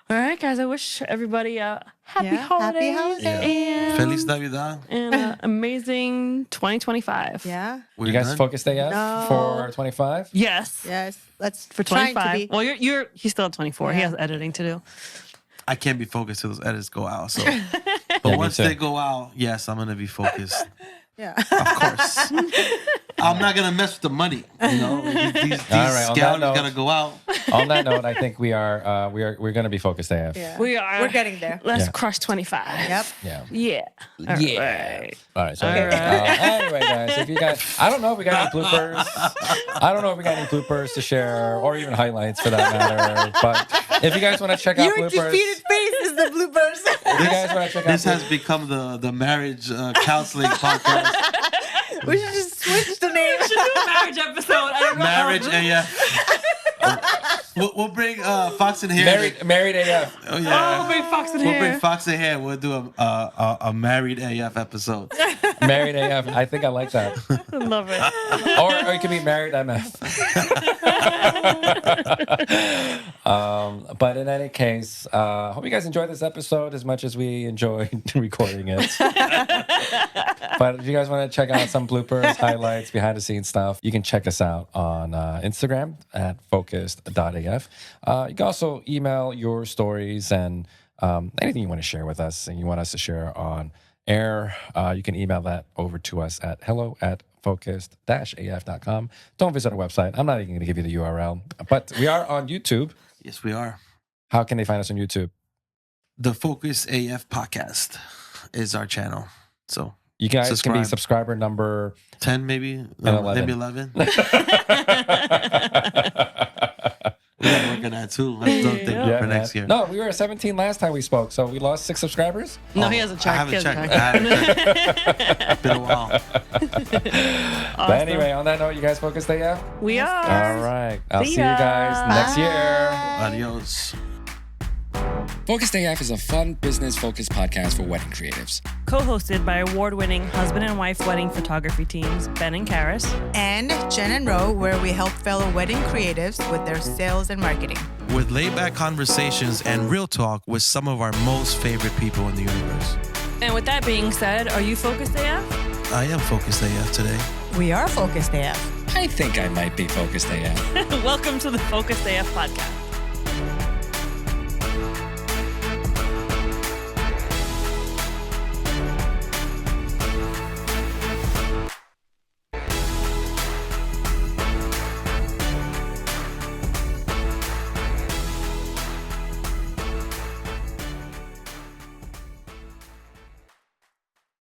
All right, guys. I wish everybody a happy Yeah, happy holidays. holidays. And, Feliz Navidad. and amazing 2025. Yeah. You guys done? focused AF No. for 25? Yes. Yes. Let's For trying to 25. be. Well, he's still at 24. He Yeah. has editing to do. I can't be focused till those edits go out. So, Yeah, but me once too. they go out, yes, I'm gonna be focused. Yeah. Of course. I'm not gonna mess with the money. You know, these All right, on that scallions note- gotta go out. On that note, I think we're going to be focused AF. Yeah. We are. We're getting there. Let's Yeah. crush 25. Yep. Yeah. Yeah. All Yeah. right. All right. So All anyway, right. anyway, guys, if you guys, I don't know if we got any bloopers. I don't know if we got any bloopers to share, or even highlights for that matter. But if you guys want to check out Your bloopers, defeated face is the bloopers. if you guys want to check out This has become the marriage counseling podcast. We should just switch the name. We should do a marriage episode. I don't know. Marriage AF. We'll bring Fox and Hair. married AF. Oh Oh, yeah. big Fox in We'll here. bring Fox and Hair. We'll do a married AF episode. Married AF. I think I like that. I love it. Or it could be married MF. But in any case, hope you guys enjoyed this episode as much as we enjoyed recording it. But if you guys want to check out some bloopers, highlights, behind the scenes stuff, you can check us out on Instagram at focused.af. You can also email your stories and anything you want to share with us and you want us to share on air. You can email that over to us at hello@focused-af.com. Don't visit our website. I'm not even going to give you the URL, but we are on YouTube. Yes, we are. How can they find us on YouTube? The Focus AF podcast is our channel. So You guys can be Subscribe. subscriber number 10 maybe, 11. maybe 11. We gotta work on that too. That's the thing Yeah, for next year. No, we were at 17 last time we spoke, so we lost 6 subscribers. No, he hasn't I checked. haven't He hasn't checked. I checked. haven't checked. Been a while. But anyway, on that note, you guys focused AF? We are. All right. I'll See see you guys ya. next year. Adios. Focused AF is a fun, business-focused podcast for wedding creatives. Co-hosted by award-winning husband and wife wedding photography teams Ben and Karis. And Jenn Ro, where we help fellow wedding creatives with their sales and marketing. With laid-back conversations and real talk with some of our most favorite people in the universe. And with that being said, are you focused AF? I am Focused AF today. We are Focused AF. I think I might be Focused AF. Welcome to the Focused AF podcast.